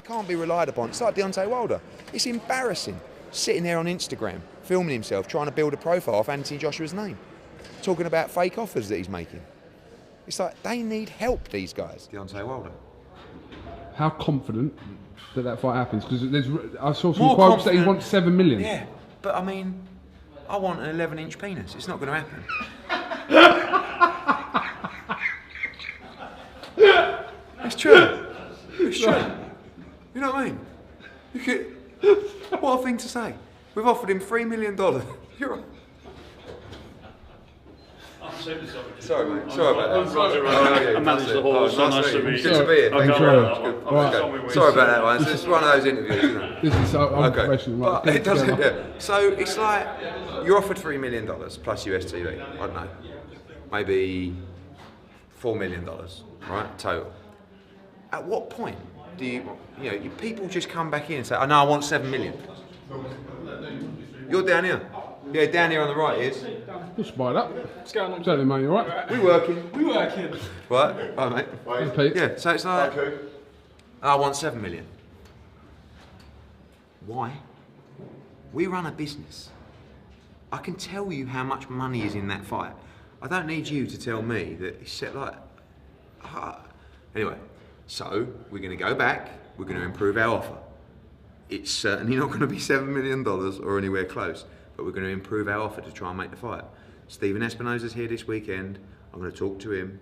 can't be relied upon. It's like Deontay Wilder. It's embarrassing. Sitting there on Instagram, filming himself, trying to build a profile off Anthony Joshua's name. Talking about fake offers that he's making. It's like, they need help, these guys. Deontay Wilder. How confident that fight happens? Because I saw some quotes that he wants 7 million. Yeah, but I mean, I want an 11-inch penis. It's not going to happen. It's true. It's true. You know what I mean? You could, what a thing to say. We've offered him $3 million. You're right. Sorry, mate. Sorry about that. I managed the horse. Nice to meet you. Good to be here. Thanks very much. Sorry about that one. It's just one of those interviews, isn't it? This is unprofessional. But it doesn't. Yeah. So it's like you're offered $3 million plus US TV. I don't know, maybe $4 million, right, total. At what point do you people just come back in and say, "Oh no, I want 7 million." You're down here. Yeah, down here on the right is. Just spied up. What's going on? Certainly, mate, you all right? We working. We working. Right, bye, mate. Thanks, Pete. Yeah, so it's like, I want 7 million. Why? We run a business. I can tell you how much money is in that fight. I don't need you to tell me that it's set like. Anyway, so we're going to go back. We're going to improve our offer. It's certainly not going to be $7 million or anywhere close, but we're going to improve our offer to try and make the fight. Stephen Espinosa's here this weekend. I'm going to talk to him.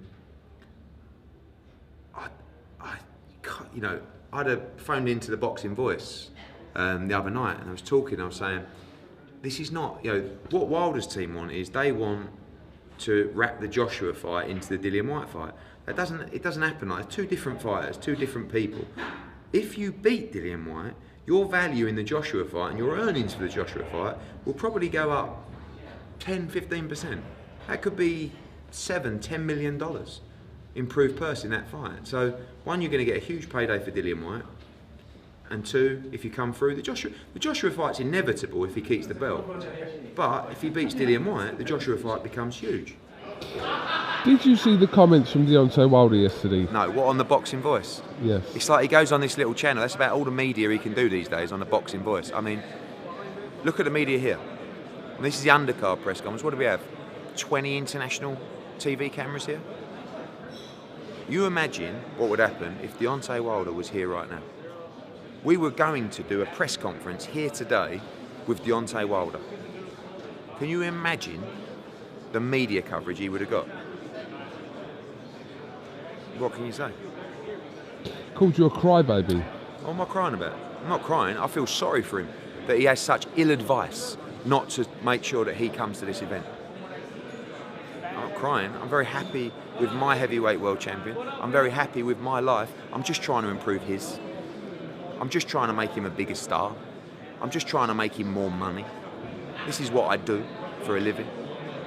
I'd have phoned into the Boxing Voice the other night, and I was talking. I was saying, this is not, what Wilder's team want is they want to wrap the Joshua fight into the Dillian Whyte fight. It doesn't happen like that. Two different fighters, two different people. If you beat Dillian Whyte, your value in the Joshua fight and your earnings for the Joshua fight will probably go up 10-15%. That could be $7-10 million improved purse in that fight. So one, you're going to get a huge payday for Dillian Whyte, and two, if you come through, the Joshua fight's inevitable if he keeps the belt. But if he beats Dillian Whyte, the Joshua fight becomes huge. Did you see the comments from Deontay Wilder yesterday? No, what, on the Boxing Voice? Yes. It's like he goes on this little channel. That's about all the media he can do these days on the Boxing Voice. I mean, look at the media here. And this is the undercard press conference. What do we have? 20 international TV cameras here? You imagine what would happen if Deontay Wilder was here right now. We were going to do a press conference here today with Deontay Wilder. Can you imagine the media coverage he would have got? What can you say? Called you a crybaby. What am I crying about? I'm not crying. I feel sorry for him that he has such ill advice not to make sure that he comes to this event. I'm not crying. I'm very happy with my heavyweight world champion. I'm very happy with my life. I'm just trying to improve his. I'm just trying to make him a bigger star. I'm just trying to make him more money. This is what I do for a living.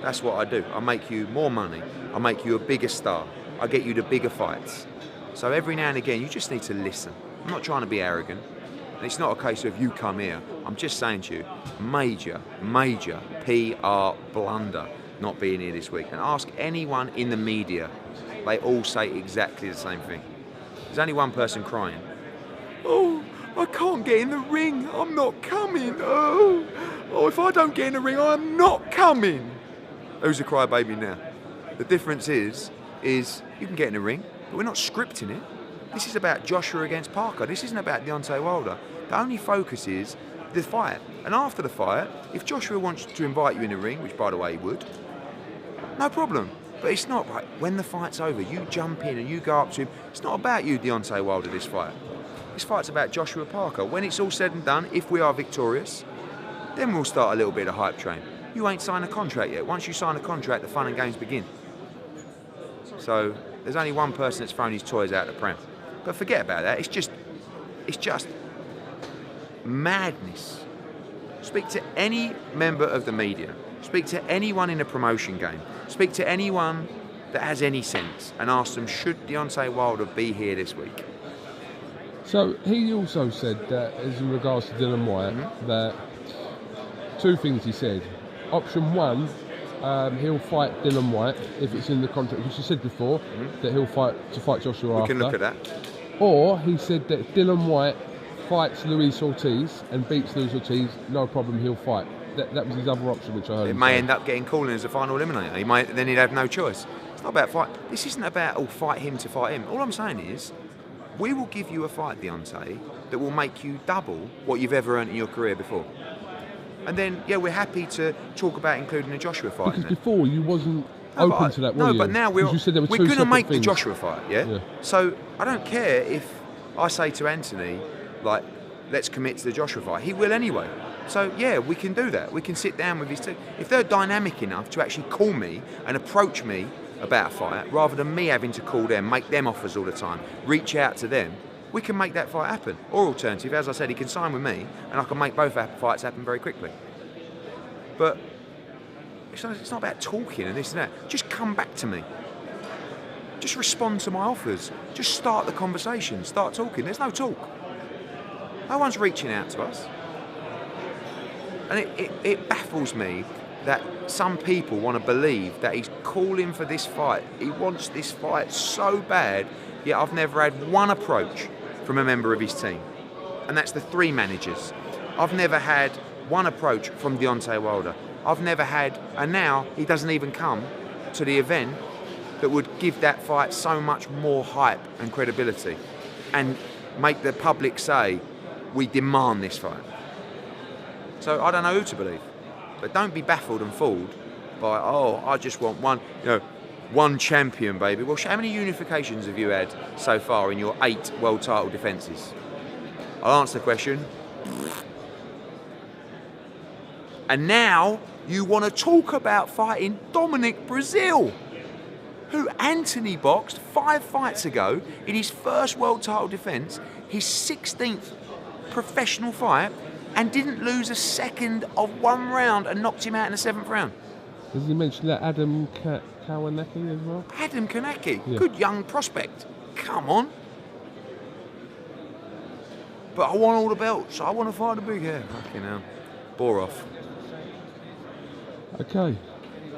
That's what I do. I make you more money. I make you a bigger star. I get you to bigger fights. So every now and again, you just need to listen. I'm not trying to be arrogant. And it's not a case of you come here. I'm just saying to you, major PR blunder not being here this week. And ask anyone in the media. They all say exactly the same thing. There's only one person crying. Oh, I can't get in the ring. I'm not coming. Oh, if I don't get in the ring, I'm not coming. Who's a crybaby now? The difference is you can get in the ring, but we're not scripting it. This is about Joshua against Parker. This isn't about Deontay Wilder. The only focus is the fight. And after the fight, if Joshua wants to invite you in the ring, which by the way he would, no problem. But it's not right. When the fight's over, you jump in and you go up to him. It's not about you, Deontay Wilder, this fight. This fight's about Joshua Parker. When it's all said and done, if we are victorious, then we'll start a little bit of hype train. You ain't signed a contract yet. Once you sign a contract, the fun and games begin. So there's only one person that's thrown his toys out the pram. But forget about that. It's just madness. Speak to any member of the media. Speak to anyone in a promotion game. Speak to anyone that has any sense and ask them, should Deontay Wilder be here this week? So he also said that, as in regards to Dillian Whyte, that two things he said. Option one, he'll fight Dillian Whyte if it's in the contract, which he said before, that he'll fight Joshua after. We can look at that. Or he said that if Dylan White fights Luis Ortiz and beats Luis Ortiz, no problem, he'll fight. That was his other option, which I heard. It may end up getting Coolin as a final eliminator. Then he'd have no choice. It's not about fight. This isn't about fight him to fight him. All I'm saying is, we will give you a fight, Deontay, that will make you double what you've ever earned in your career before. And then, yeah, we're happy to talk about including a Joshua fight. Because before you wasn't open to that, were you? No, but now we're going to make the Joshua fight, yeah? So I don't care if I say to Anthony, like, let's commit to the Joshua fight. He will anyway. So, yeah, we can do that. We can sit down with his team. If they're dynamic enough to actually call me and approach me about a fight, rather than me having to call them, make them offers all the time, reach out to them, we can make that fight happen. Or alternative, as I said, he can sign with me and I can make both fights happen very quickly. But it's not about talking and this and that. Just come back to me. Just respond to my offers. Just start the conversation. Start talking. There's no talk. No one's reaching out to us. And it baffles me that some people want to believe that he's calling for this fight. He wants this fight so bad, yet I've never had one approach from a member of his team. And that's the 3 managers. I've never had one approach from Deontay Wilder. I've never had, and now he doesn't even come to the event that would give that fight so much more hype and credibility and make the public say, we demand this fight. So I don't know who to believe. But don't be baffled and fooled by, I just want one champion, baby. Well, how many unifications have you had so far in your 8 world title defences? I'll answer the question. And now you want to talk about fighting Dominic Brazil, who Anthony boxed 5 fights ago in his first world title defence, his 16th professional fight, and didn't lose a second of 1 round and knocked him out in the 7th round. Does he mention that Adam Kawanaki as well? Adam Kanaki, good young prospect. Come on. But I want all the belts. I want to fight the big hair. Fucking hell. Bore off. Okay.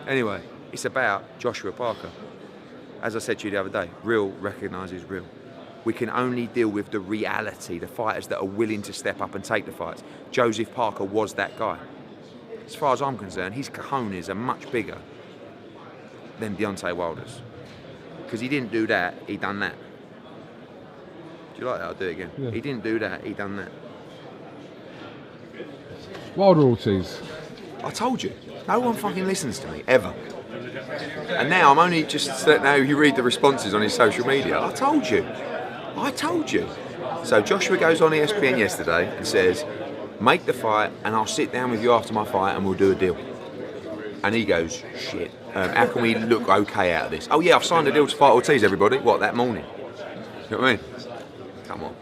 Anyway, it's about Joshua Parker. As I said to you the other day, real recognises real. We can only deal with the reality, the fighters that are willing to step up and take the fights. Joseph Parker was that guy. As far as I'm concerned, his cojones are much bigger than Deontay Wilder's. Because he didn't do that, he done that. Do you like that? I'll do it again. Yeah. He didn't do that, he done that. Wilder Ortiz. I told you, no one fucking listens to me, ever. And now I'm only just, now you read the responses on his social media. I told you. So Joshua goes on ESPN yesterday and says, make the fight and I'll sit down with you after my fight and we'll do a deal. And he goes, shit, how can we look okay out of this? Oh yeah, I've signed a deal to fight Ortiz, everybody. What, that morning? You know what I mean? Come on.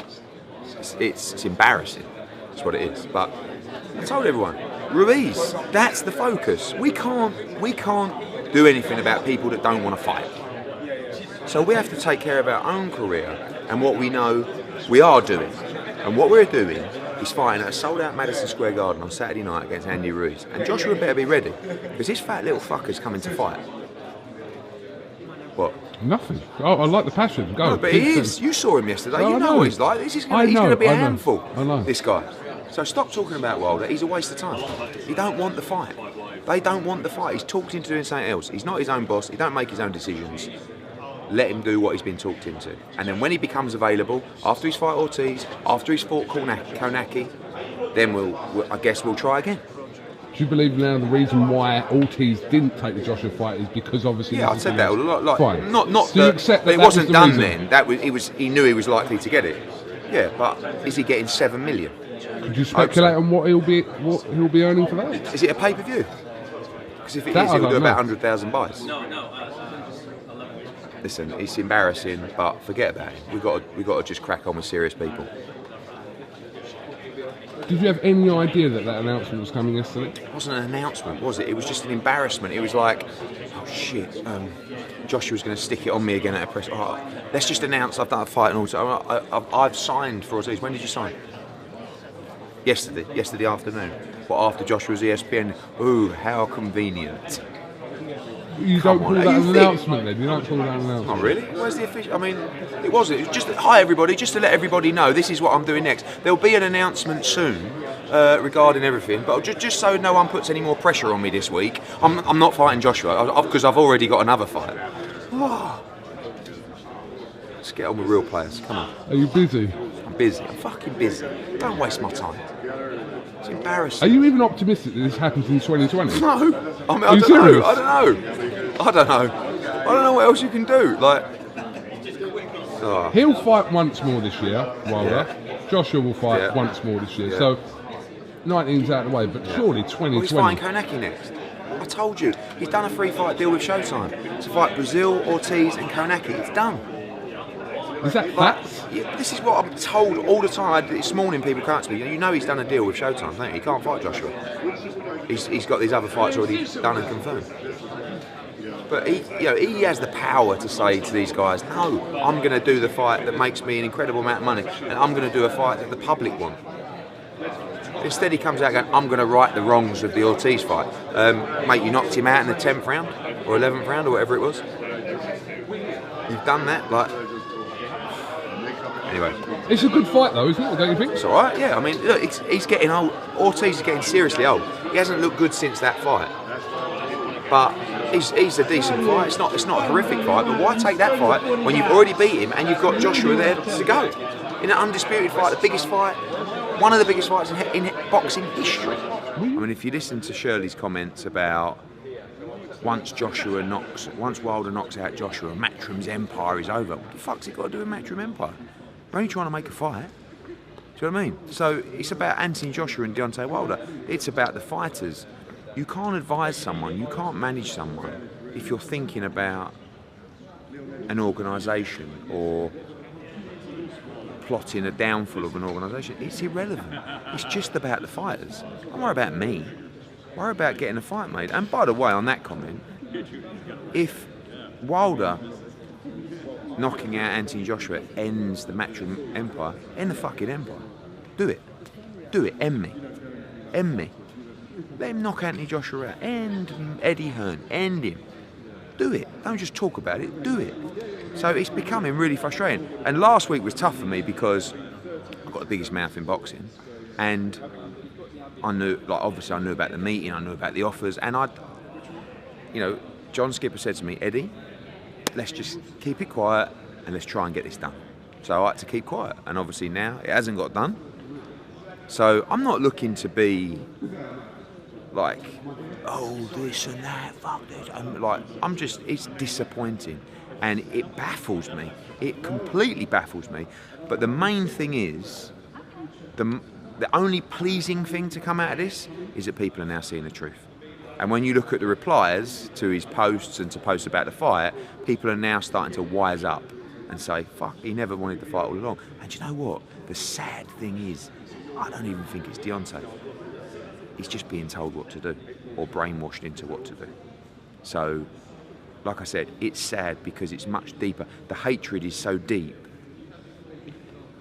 It's embarrassing. That's what it is. But I told everyone, Ruiz, that's the focus. We can't do anything about people that don't want to fight. So we have to take care of our own career and what we know we are doing. And what we're doing is fighting at a sold-out Madison Square Garden on Saturday night against Andy Ruiz. And Joshua better be ready, because this fat little fucker's coming to fight. What? Nothing. Oh, I like the passion. Go. No, but he is. You saw him yesterday. You know what he's like. He's going to be a handful, this guy. So stop talking about Wilder. He's a waste of time. He don't want the fight. They don't want the fight. He's talked into doing something else. He's not his own boss. He don't make his own decisions. Let him do what he's been talked into. And then when he becomes available, after he's fight Ortiz, after he's fought Konaki, then I guess we'll try again. Do you believe now the reason why Ortiz didn't take the Joshua fight is because obviously... Yeah, I said that a lot. Like, fine. Not so that, you accept that it wasn't done reason? then. He knew he was likely to get it. Yeah, but is he getting 7 million? Could you speculate on what he'll be earning for that? Is it a pay-per-view? Because if it is, he'll do about 100,000 buys. Listen, it's embarrassing, but forget about it. We've got to just crack on with serious people. Did you have any idea that announcement was coming yesterday? It wasn't an announcement, was it? It was just an embarrassment. It was like, oh shit, Joshua's going to stick it on me again at a press. Oh, let's just announce I've done a fight and also I've signed for Ortiz. When did you sign? Yesterday afternoon. What, after Joshua's ESPN? Ooh, how convenient. You don't call that an announcement then? You don't call that an announcement? Not really. Where's the official? I mean, it was just hi everybody, just to let everybody know this is what I'm doing next. There'll be an announcement soon regarding everything, but just so no one puts any more pressure on me this week, I'm not fighting Joshua because I've already got another fight. Oh. Let's get on with real players. Come on. Are you busy? I'm busy. I'm fucking busy. Don't waste my time. It's embarrassing. Are you even optimistic that this happens in 2020? No. I mean, I don't know what else you can do. Like, he'll fight once more this year, Wilder. Yeah. Joshua will fight once more this year. Yeah. So 19's out of the way, but surely 2020. Well, he's fighting Kownacki next. I told you, he's done a 3-fight deal with Showtime to fight Brazil, Ortiz, and Kownacki. It's done. Is that facts? Yeah, this is what I'm told all the time. This morning, people can't speak. You know he's done a deal with Showtime, don't you? He can't fight Joshua. He's got these other fights already done and confirmed. But he has the power to say to these guys, no, I'm going to do the fight that makes me an incredible amount of money, and I'm going to do a fight that the public want. Instead, he comes out going, I'm going to right the wrongs of the Ortiz fight. Mate, you knocked him out in the 10th round or 11th round or whatever it was. You've done that, like. Anyway. It's a good fight though, isn't it? Don't you think? It's all right, yeah. I mean, look, he's getting old. Ortiz is getting seriously old. He hasn't looked good since that fight. But he's a decent fight. It's not a horrific fight, but why take that fight when you've already beat him and you've got Joshua there to go? In an undisputed fight, the biggest fight, one of the biggest fights in boxing history. I mean, if you listen to Shirley's comments about once Wilder knocks out Joshua, Matchroom's empire is over. What the fuck's it got to do with Matchroom empire? They're only trying to make a fight. Do you know what I mean? So it's about Anthony Joshua and Deontay Wilder. It's about the fighters. You can't advise someone, you can't manage someone if you're thinking about an organisation or plotting a downfall of an organisation. It's irrelevant. It's just about the fighters. Don't worry about me. Worry about getting a fight made. And by the way, on that comment, if Wilder knocking out Anthony Joshua ends the Matchroom empire, end the fucking empire. Do it. Do it. End me. End me. Let him knock Anthony Joshua out. End Eddie Hearn. End him. Do it. Don't just talk about it. Do it. So it's becoming really frustrating. And last week was tough for me because I've got the biggest mouth in boxing. And I knew, like, obviously I knew about the meeting, I knew about the offers. And John Skipper said to me, Eddie, let's just keep it quiet and let's try and get this done. So I had to keep quiet. And obviously now it hasn't got done. So I'm not looking to be like, oh, this and that, fuck this. It's disappointing. And it baffles me. It completely baffles me. But the main thing is, the only pleasing thing to come out of this is that people are now seeing the truth. And when you look at the replies to his posts and to posts about the fight, people are now starting to wise up and say, fuck, he never wanted the fight all along. And you know what? The sad thing is, I don't even think it's Deontay. He's just being told what to do or brainwashed into what to do. So, like I said, it's sad because it's much deeper. The hatred is so deep.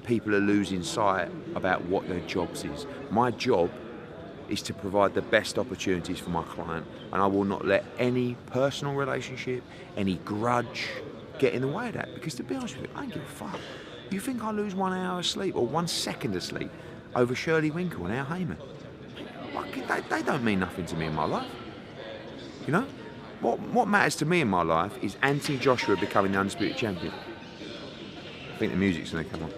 People are losing sight about what their jobs is. My job is to provide the best opportunities for my client, and I will not let any personal relationship, any grudge get in the way of that, because to be honest with you, I don't give a fuck. You think I lose 1 hour of sleep or 1 second of sleep over Shirley Winkle and Al Heyman? They don't mean nothing to me in my life. You know? What matters to me in my life is Anthony Joshua becoming the undisputed champion. I think the music's going to come on.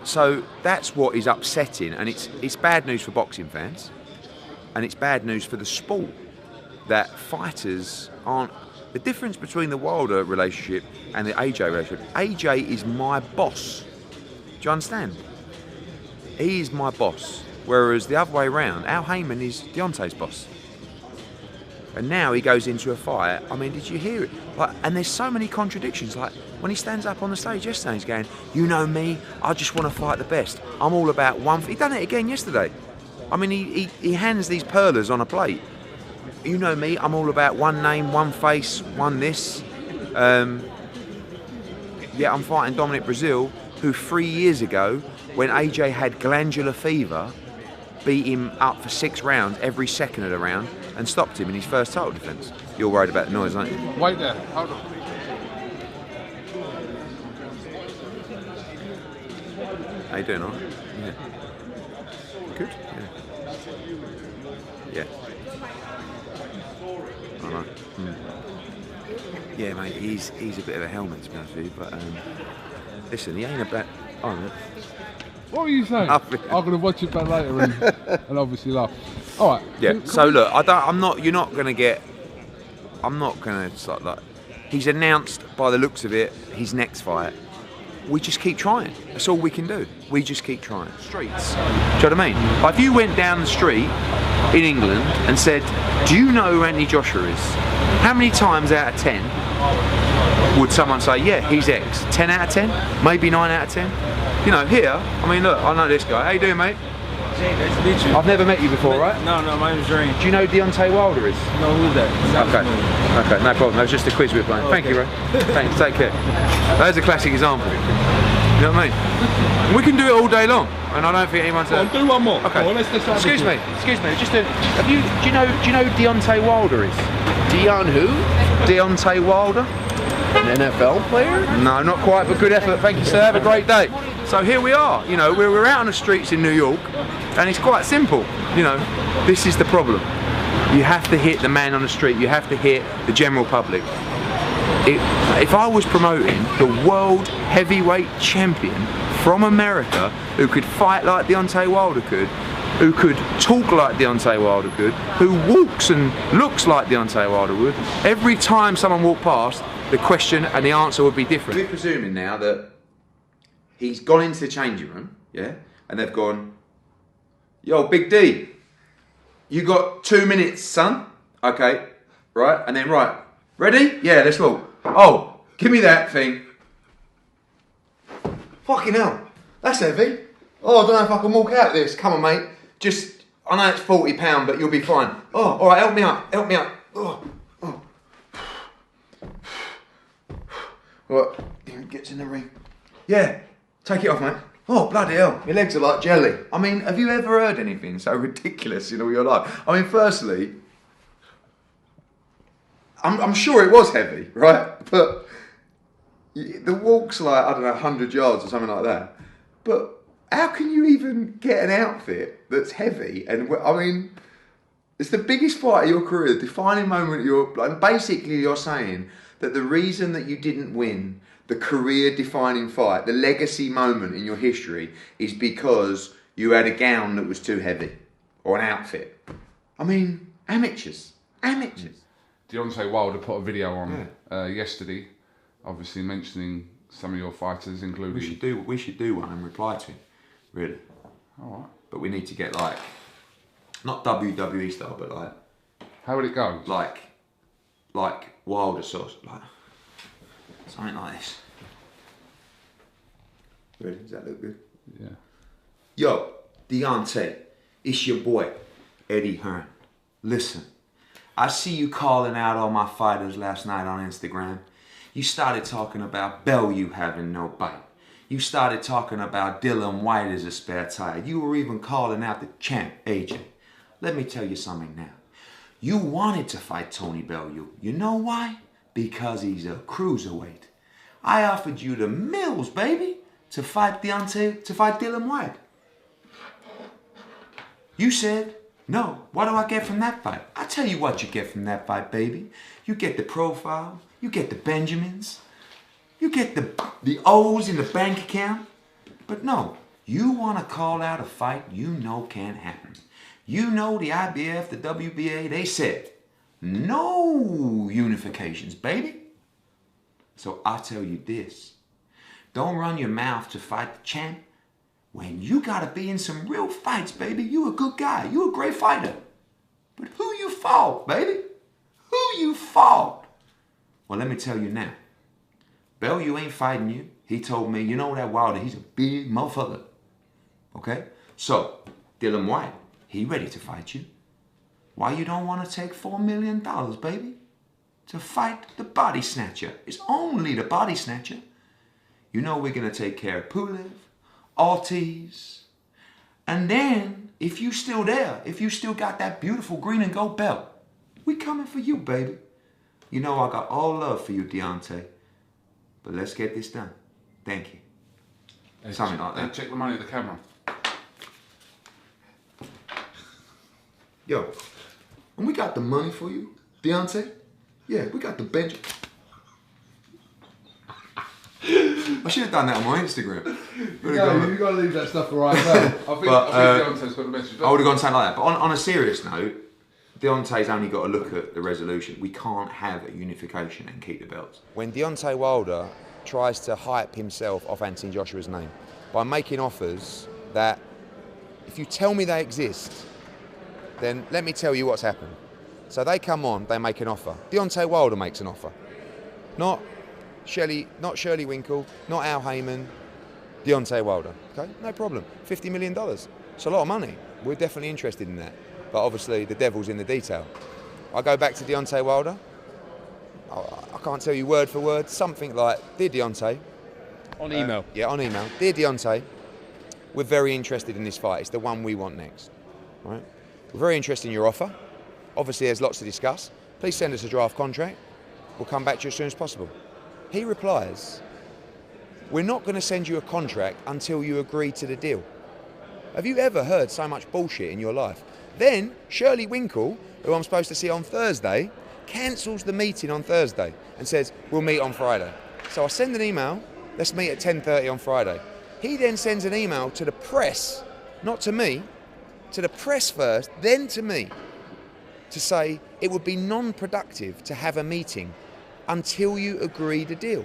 So that's what is upsetting, and it's bad news for boxing fans, and it's bad news for the sport that fighters aren't. The difference between the Wilder relationship and the AJ relationship, AJ is my boss. Do you understand? He is my boss, whereas the other way around, Al Heyman is Deontay's boss. And now he goes into a fight. I mean, did you hear it? And there's so many contradictions. Like when he stands up on the stage yesterday, he's going, "You know me. I just want to fight the best. I'm all about one." He done it again yesterday. I mean, he hands these perlers on a plate. You know me. I'm all about one name, one face, one this. Yeah, I'm fighting Dominic Brazil, who 3 years ago, when AJ had glandular fever, beat him up for 6 rounds every second of the round and stopped him in his first title defence. You're worried about the noise, aren't you? Wait there. Hold on. How you doing, all right? Yeah. Good? Yeah. I know. Yeah, mate, he's a bit of a helmet, to be honest with you, but listen, he ain't a bad... Oh, no. What were you saying? I'm going to watch it back later and obviously laugh. All right. Yeah, so look, you're not going to get... I'm not going to... Like, he's announced, by the looks of it, his next fight. We just keep trying. That's all we can do. We just keep trying. Streets. Do you know what I mean? Like if you went down the street in England and said, do you know who Anthony Joshua is? How many times out of 10 would someone say, yeah, he's X? 10 out of 10? Maybe 9 out of 10? You know, here, I mean, look, I know this guy. How you doing, mate? Nice to meet you. I've never met you before, right? No, my name's Hearn. Do you know who Deontay Wilder is? No, who's that? Okay, no problem. That was just a quiz we were playing. Thank you, Ray. Thanks, take care. There's a classic example. You know what I mean? We can do it all day long, and I don't think anyone's... Well, do one more. Okay. Well, let's excuse me. Just do you know who Deontay Wilder is? Dion who? Deontay Wilder? An NFL player? No, not quite, but good effort. Thank you, sir. Have a great day. So here we are. You know, we're out on the streets in New York, and it's quite simple. You know, this is the problem. You have to hit the man on the street. You have to hit the general public. If I was promoting the world heavyweight champion from America who could fight like Deontay Wilder could, who could talk like Deontay Wilder could, who walks and looks like Deontay Wilder would, every time someone walked past, the question and the answer would be different. We're presuming now that he's gone into the changing room, yeah, and they've gone, yo, Big D, you got 2 minutes, son. Okay, right, and then right, ready? Yeah, let's walk. Oh, give me that thing. Fucking hell, that's heavy. Oh, I don't know if I can walk out this. Come on, mate. Just, I know it's £40, but you'll be fine. Oh, all right, help me up. Oh. What? Gets in the ring. Yeah, take it off, mate. Oh, bloody hell, your legs are like jelly. I mean, have you ever heard anything so ridiculous in all your life? I mean, firstly, I'm sure it was heavy, right? But the walk's like, I don't know, 100 yards or something like that. But how can you even get an outfit that's heavy? And I mean, it's the biggest fight of your career, the defining moment of your... And basically you're saying that the reason that you didn't win the career-defining fight, the legacy moment in your history, is because you had a gown that was too heavy. Or an outfit. I mean, amateurs. Deontay Wilder put a video on yesterday, obviously mentioning some of your fighters, including... We should do one and reply to him, really. All right. But we need to get like, not WWE style, but like... How would it go? Like Wilder sauce, like something like this. Ready? Does that look good? Yeah. Yo, Deontay, it's your boy, Eddie Hearn. Listen, I see you calling out all my fighters last night on Instagram. You started talking about Bellew having no bite. You started talking about Dylan White as a spare tire. You were even calling out the champ, AJ. Let me tell you something now. You wanted to fight Tony Bellew. You know why? Because he's a cruiserweight. I offered you the mills, baby, to fight Dylan White. You said, no, what do I get from that fight? I'll tell you what you get from that fight, baby. You get the profile, you get the Benjamins, you get the O's in the bank account. But no, you want to call out a fight you know can't happen. You know the IBF, the WBA, they said, no unifications, baby. So I tell you this, don't run your mouth to fight the champ when you gotta be in some real fights, baby. You a good guy, you a great fighter. But who you fought, baby? Who you fought? Well, let me tell you now, Bellew ain't fighting you. He told me, you know that Wilder, he's a big motherfucker. Okay? So, Dylan White, he ready to fight you. Why you don't want to take $4 million, baby? To fight the body snatcher. It's only the body snatcher. You know we're going to take care of Pulev, Ortiz, And then, if you still there, if you still got that beautiful green and gold belt, we coming for you, baby. You know I got all love for you, Deontay. But let's get this done. Thank you. Something like that. Check the money at the camera. Yo, and we got the money for you, Deontay. Yeah, we got the bench. I should have done that on my Instagram. You got to leave that stuff right now. I think Deontay's got the message. I would have gone something like that. But on a serious note, Deontay's only got to look at the resolution. We can't have a unification and keep the belts. When Deontay Wilder tries to hype himself off Anthony Joshua's name by making offers that, if you tell me they exist, then let me tell you what's happened. So they come on, they make an offer. Deontay Wilder makes an offer. Not Shirley Winkle, not Al Heyman, Deontay Wilder. Okay, no problem. $50 million. It's a lot of money. We're definitely interested in that. But obviously the devil's in the detail. I go back to Deontay Wilder. I can't tell you word for word. Something like, "Dear Deontay." On email. Yeah, on email. "Dear Deontay, we're very interested in this fight. It's the one we want next. Right? We're very interested in your offer. Obviously there's lots to discuss. Please send us a draft contract. We'll come back to you as soon as possible." He replies, "We're not going to send you a contract until you agree to the deal." Have you ever heard so much bullshit in your life? Then Shirley Winkle, who I'm supposed to see on Thursday, cancels the meeting on Thursday and says, "We'll meet on Friday." So I send an email, "Let's meet at 10:30 on Friday." He then sends an email to the press, not to me, to the press first, then to me, to say it would be non-productive to have a meeting until you agree the deal.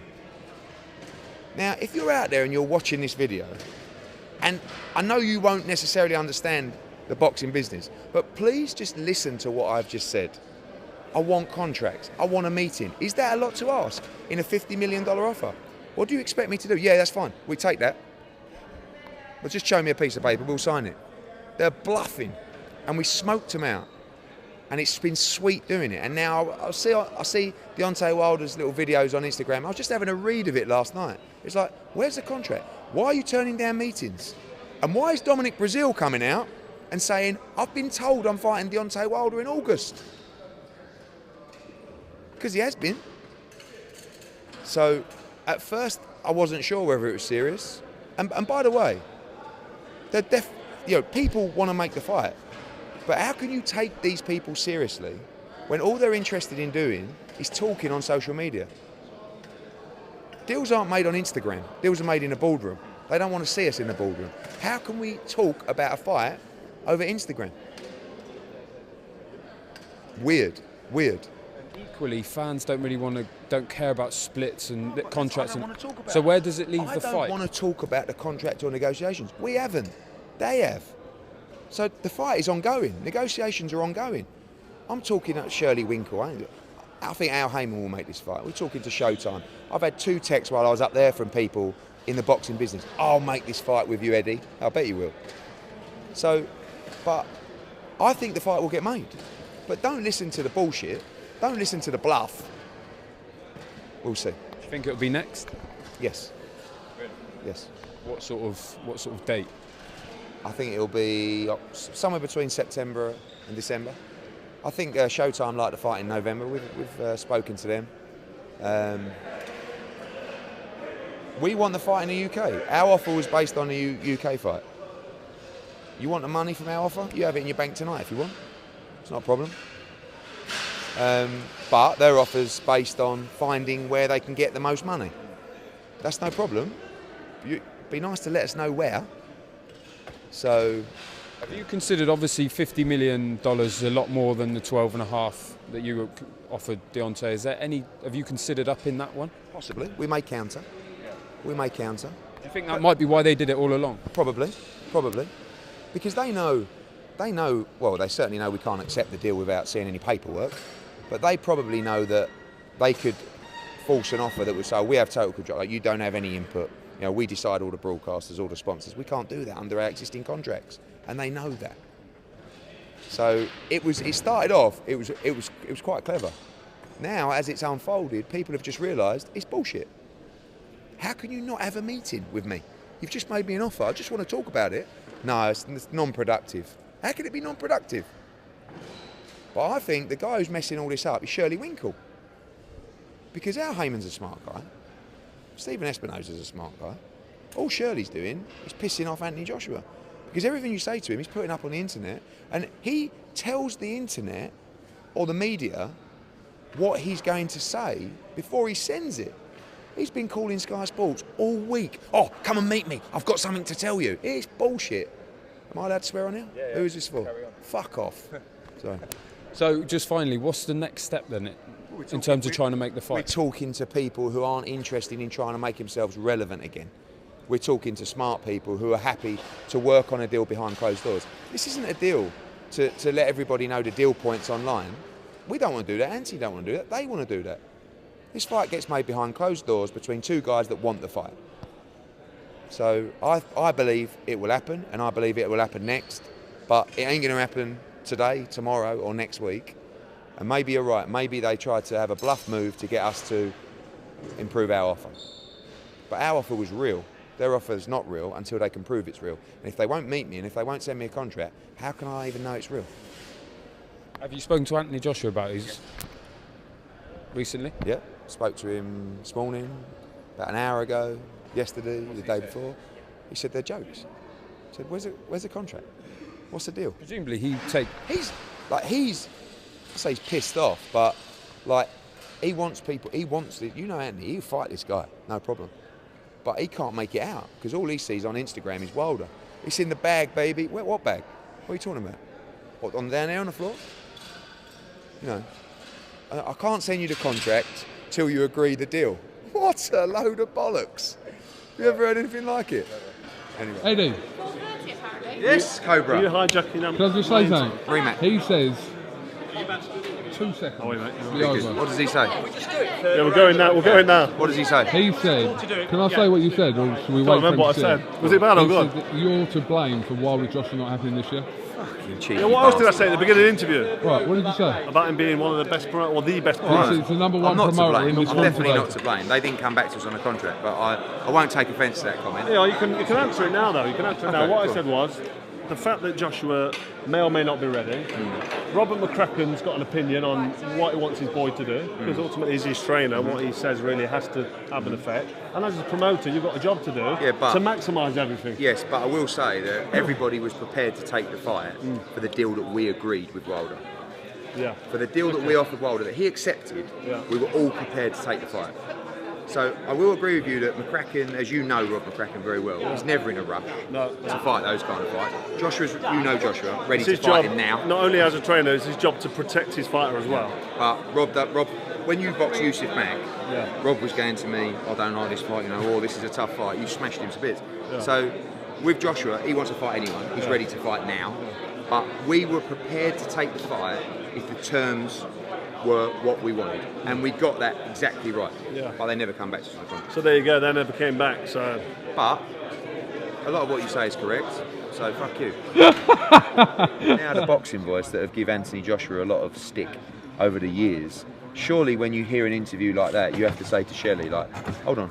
Now, if you're out there and you're watching this video, and I know you won't necessarily understand the boxing business, but please just listen to what I've just said. I want contracts. I want a meeting. Is that a lot to ask in a $50 million offer? What do you expect me to do? Yeah, that's fine. We take that. But just show me a piece of paper. We'll sign it. They're bluffing. And we smoked them out. And it's been sweet doing it. And now I see Deontay Wilder's little videos on Instagram. I was just having a read of it last night. It's like, where's the contract? Why are you turning down meetings? And why is Dominic Brazil coming out and saying, "I've been told I'm fighting Deontay Wilder in August"? Because he has been. So at first I wasn't sure whether it was serious. And by the way, people want to make the fight. But how can you take these people seriously when all they're interested in doing is talking on social media? Deals aren't made on Instagram. Deals are made in a boardroom. They don't want to see us in the boardroom. How can we talk about a fight over Instagram? Weird. Equally, fans don't care about splits and contracts. So where does it leave the fight? I don't want to talk about the contract or negotiations. We haven't. They have. So the fight is ongoing. Negotiations are ongoing. I'm talking at Shirley Winkle. I think Al Heyman will make this fight. We're talking to Showtime. I've had 2 texts while I was up there from people in the boxing business. "I'll make this fight with you, Eddie." I bet you will. So, but I think the fight will get made. But don't listen to the bullshit. Don't listen to the bluff. We'll see. Do you think it'll be next? Yes. Really? Yes. What sort of date? I think it'll be somewhere between September and December. I think Showtime like the fight in November. We've spoken to them. We want the fight in the UK. Our offer was based on the UK fight. You want the money from our offer? You have it in your bank tonight if you want. It's not a problem. But their offer's based on finding where they can get the most money. That's no problem. It'd be nice to let us know where. So, have you considered, obviously $50 million is a lot more than the 12.5 that you offered Deontay. Have you considered upping that one? Possibly. We may counter. We may counter. Do you think that might be why they did it all along? Probably. Because they know, well, they certainly know we can't accept the deal without seeing any paperwork, but they probably know that they could force an offer that would say, "We have total control, like, you don't have any input. We decide all the broadcasters, all the sponsors. We can't do that under our existing contracts." And they know that. So it started off, it was quite clever. Now, as it's unfolded, people have just realised it's bullshit. How can you not have a meeting with me? You've just made me an offer. I just want to talk about it. No, it's non-productive. How can it be non-productive? But I think the guy who's messing all this up is Shirley Winkle. Because Al Heyman's a smart guy. Stephen Espinosa's a smart guy. All Shirley's doing is pissing off Anthony Joshua. Because everything you say to him, he's putting up on the internet. And he tells the internet or the media what he's going to say before he sends it. He's been calling Sky Sports all week. Oh, come and meet me. I've got something to tell you. It's bullshit. Am I allowed to swear on here? Yeah. Who is this for? Fuck off. Sorry. So just finally, what's the next step then in terms of trying to make the We're fight? talking to people who aren't interested in trying to make themselves relevant again. We're talking to smart people who are happy to work on a deal behind closed doors. This isn't a deal to let everybody know the deal points online. We don't want to do that. Anthony don't want to do that. They want to do that. This fight gets made behind closed doors between two guys that want the fight. So I believe it will happen, and I believe it will happen next. But it ain't going to happen today, tomorrow, or next week. And maybe you're right. Maybe they tried to have a bluff move to get us to improve our offer. But our offer was real. Their offer is not real until they can prove it's real. And if they won't meet me and if they won't send me a contract, how can I even know it's real? Have you spoken to Anthony Joshua about his recently? Yeah, spoke to him this morning, about an hour ago, yesterday, the day before. He said they're jokes. I said, where's the contract? What's the deal? Presumably I say he's pissed off, but like he wants people, you know Anthony, he'll fight this guy, no problem. But he can't make it out because all he sees on Instagram is Wilder. It's in the bag, baby. What bag? What are you talking about? What, on down there on the floor? You know, I can't send you the contract till you agree the deal. What a load of bollocks. You ever heard anything like it? Anyway. Eddie, Yes, Cobra. Are you hijacking them? can I just say something? Rematch. He says 2 seconds. Oh, wait, mate. Be over. What does he say? Yeah, we're going now. We're going now. What does he say? He said, can I say what you said, or should we wait Can't for him remember what I to say it? said. Was it bad or He good? said that you're to blame for Wilder Joshua not happening this year. Fucking cheeky Yeah, what else did I bastard. say at the beginning of the interview? Right, what did you say? About him being one of the best promoter, or the best He promoter. said it's the number one I'm not to promoter blame. in this I'm definitely country. not to blame. They didn't come back to us on a contract, but I won't take offence to that comment. Yeah, you can answer it now though. You can answer it now. Okay, What cool. I said was, the fact that Joshua may or may not be ready. Robert McCracken's got an opinion on what he wants his boy to do, because ultimately he's his trainer. What he says really has to have an effect. And as a promoter, you've got a job to do but- to maximise everything. Yes, but I will say that everybody was prepared to take the fight for the deal that we agreed with Wilder. Yeah. For the deal that we offered Wilder, that he accepted, Yeah. we were all prepared to take the fight. So I will agree with you that McCracken, as you know Rob McCracken very well, he's never in a rush No. to fight those kind of fights. Joshua's, you know Joshua, ready It's to his fight job, him now. not only as a trainer, it's his job to protect his fighter as well. But Rob, when you boxed Yusuf Mack, Yeah. Rob was going to me, I don't like this fight, you know, or this is a tough fight. You smashed him to bits. Yeah. So with Joshua, he wants to fight anyone. He's ready to fight now. But we were prepared to take the fight if the terms were what we wanted, and we got that exactly right. Yeah. But they never come back to us on the contract. So there you go, they never came back. So But a lot of what you say is correct, so fuck you. Now the boxing boys that have given Anthony Joshua a lot of stick over the years, surely when you hear an interview like that, you have to say to Shelley, like, hold on,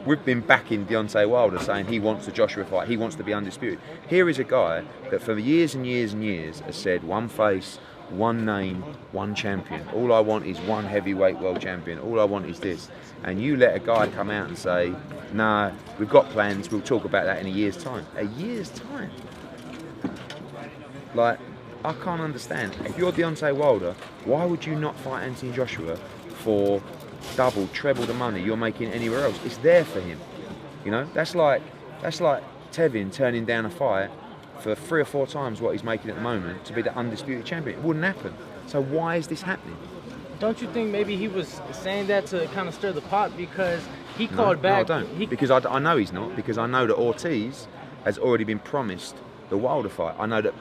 we've been backing Deontay Wilder saying he wants the Joshua fight, he wants to be undisputed. Here is a guy that for years and years and years has said one face, one name, one champion. All I want is one heavyweight world champion. All I want is this. And you let a guy come out and say, nah, we've got plans, we'll talk about that in a year's time. A year's time? Like, I can't understand. If you're Deontay Wilder, why would you not fight Anthony Joshua for double, treble the money you're making anywhere else? It's there for him. You know, that's like Tevin turning down a fight for 3 or 4 times what he's making at the moment to be the undisputed champion. It wouldn't happen. So why is this happening? Don't you think maybe he was saying that to kind of stir the pot because he called back? No, I don't. Because I know he's not. Because I know that Ortiz has already been promised the Wilder fight. I know that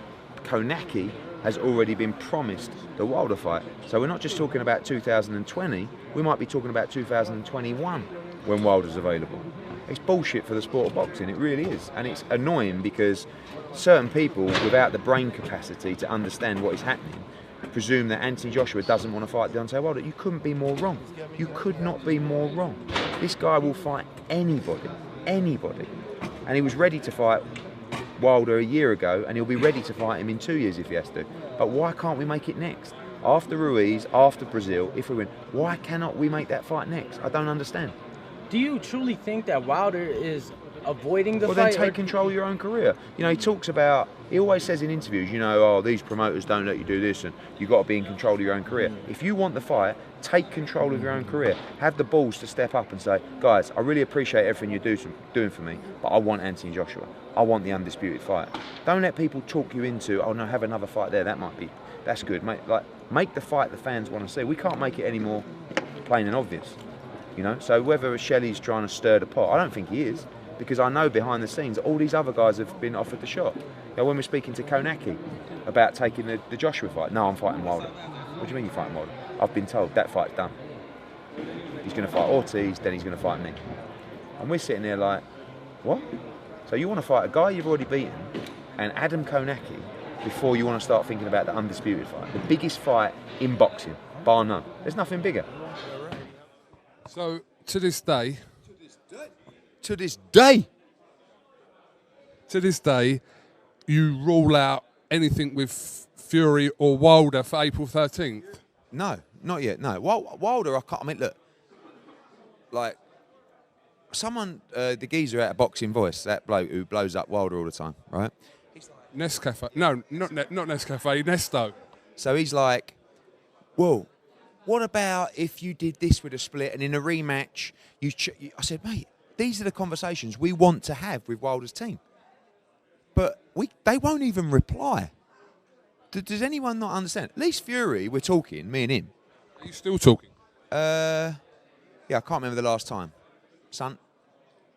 Konaki has already been promised the Wilder fight. So we're not just talking about 2020. We might be talking about 2021 when Wilder's available. It's bullshit for the sport of boxing. It really is. And it's annoying because certain people without the brain capacity to understand what is happening presume that Anthony Joshua doesn't want to fight Deontay Wilder. You couldn't be more wrong. You could not be more wrong. This guy will fight anybody. And he was ready to fight Wilder a year ago, and he'll be ready to fight him in 2 years if he has to. But why can't we make it next? After Ruiz, after Brazil, if we win, why cannot we make that fight next? I don't understand. Do you truly think that Wilder is avoiding the Well, fight? then take control of your own career. You know, he talks about, he always says in interviews, you know, oh, these promoters don't let you do this, and you've got to be in control of your own career. If you want the fight, take control of your own career. Have the balls to step up and say, guys, I really appreciate everything you're doing for me, but I want Anthony Joshua. I want the undisputed fight. Don't let people talk you into, oh no, have another fight there. That's good. Make the fight the fans want to see. We can't make it any more plain and obvious. You know, so whether Shelley's trying to stir the pot, I don't think he is, because I know behind the scenes all these other guys have been offered the shot. You know, when we're speaking to Konaki about taking the Joshua fight, no, I'm fighting Wilder. What do you mean you're fighting Wilder? I've been told that fight's done. He's going to fight Ortiz, then he's going to fight me. And we're sitting there like, what? So you want to fight a guy you've already beaten and Adam Konaki before you want to start thinking about the undisputed fight, the biggest fight in boxing, bar none. There's nothing bigger. So, to this day, you rule out anything with Fury or Wilder for April 13th? No, not yet, no. Wilder, I mean, look, like, someone, the geezer out of Boxing Voice, that bloke who blows up Wilder all the time, right? Nescafe. No, not Nescafe, Nesto. So he's like, well, what about if you did this with a split and in a rematch, I said, mate, these are the conversations we want to have with Wilder's team. But they won't even reply. Does anyone not understand? At least Fury, we're talking, me and him. Are you still talking? Yeah, I can't remember the last time.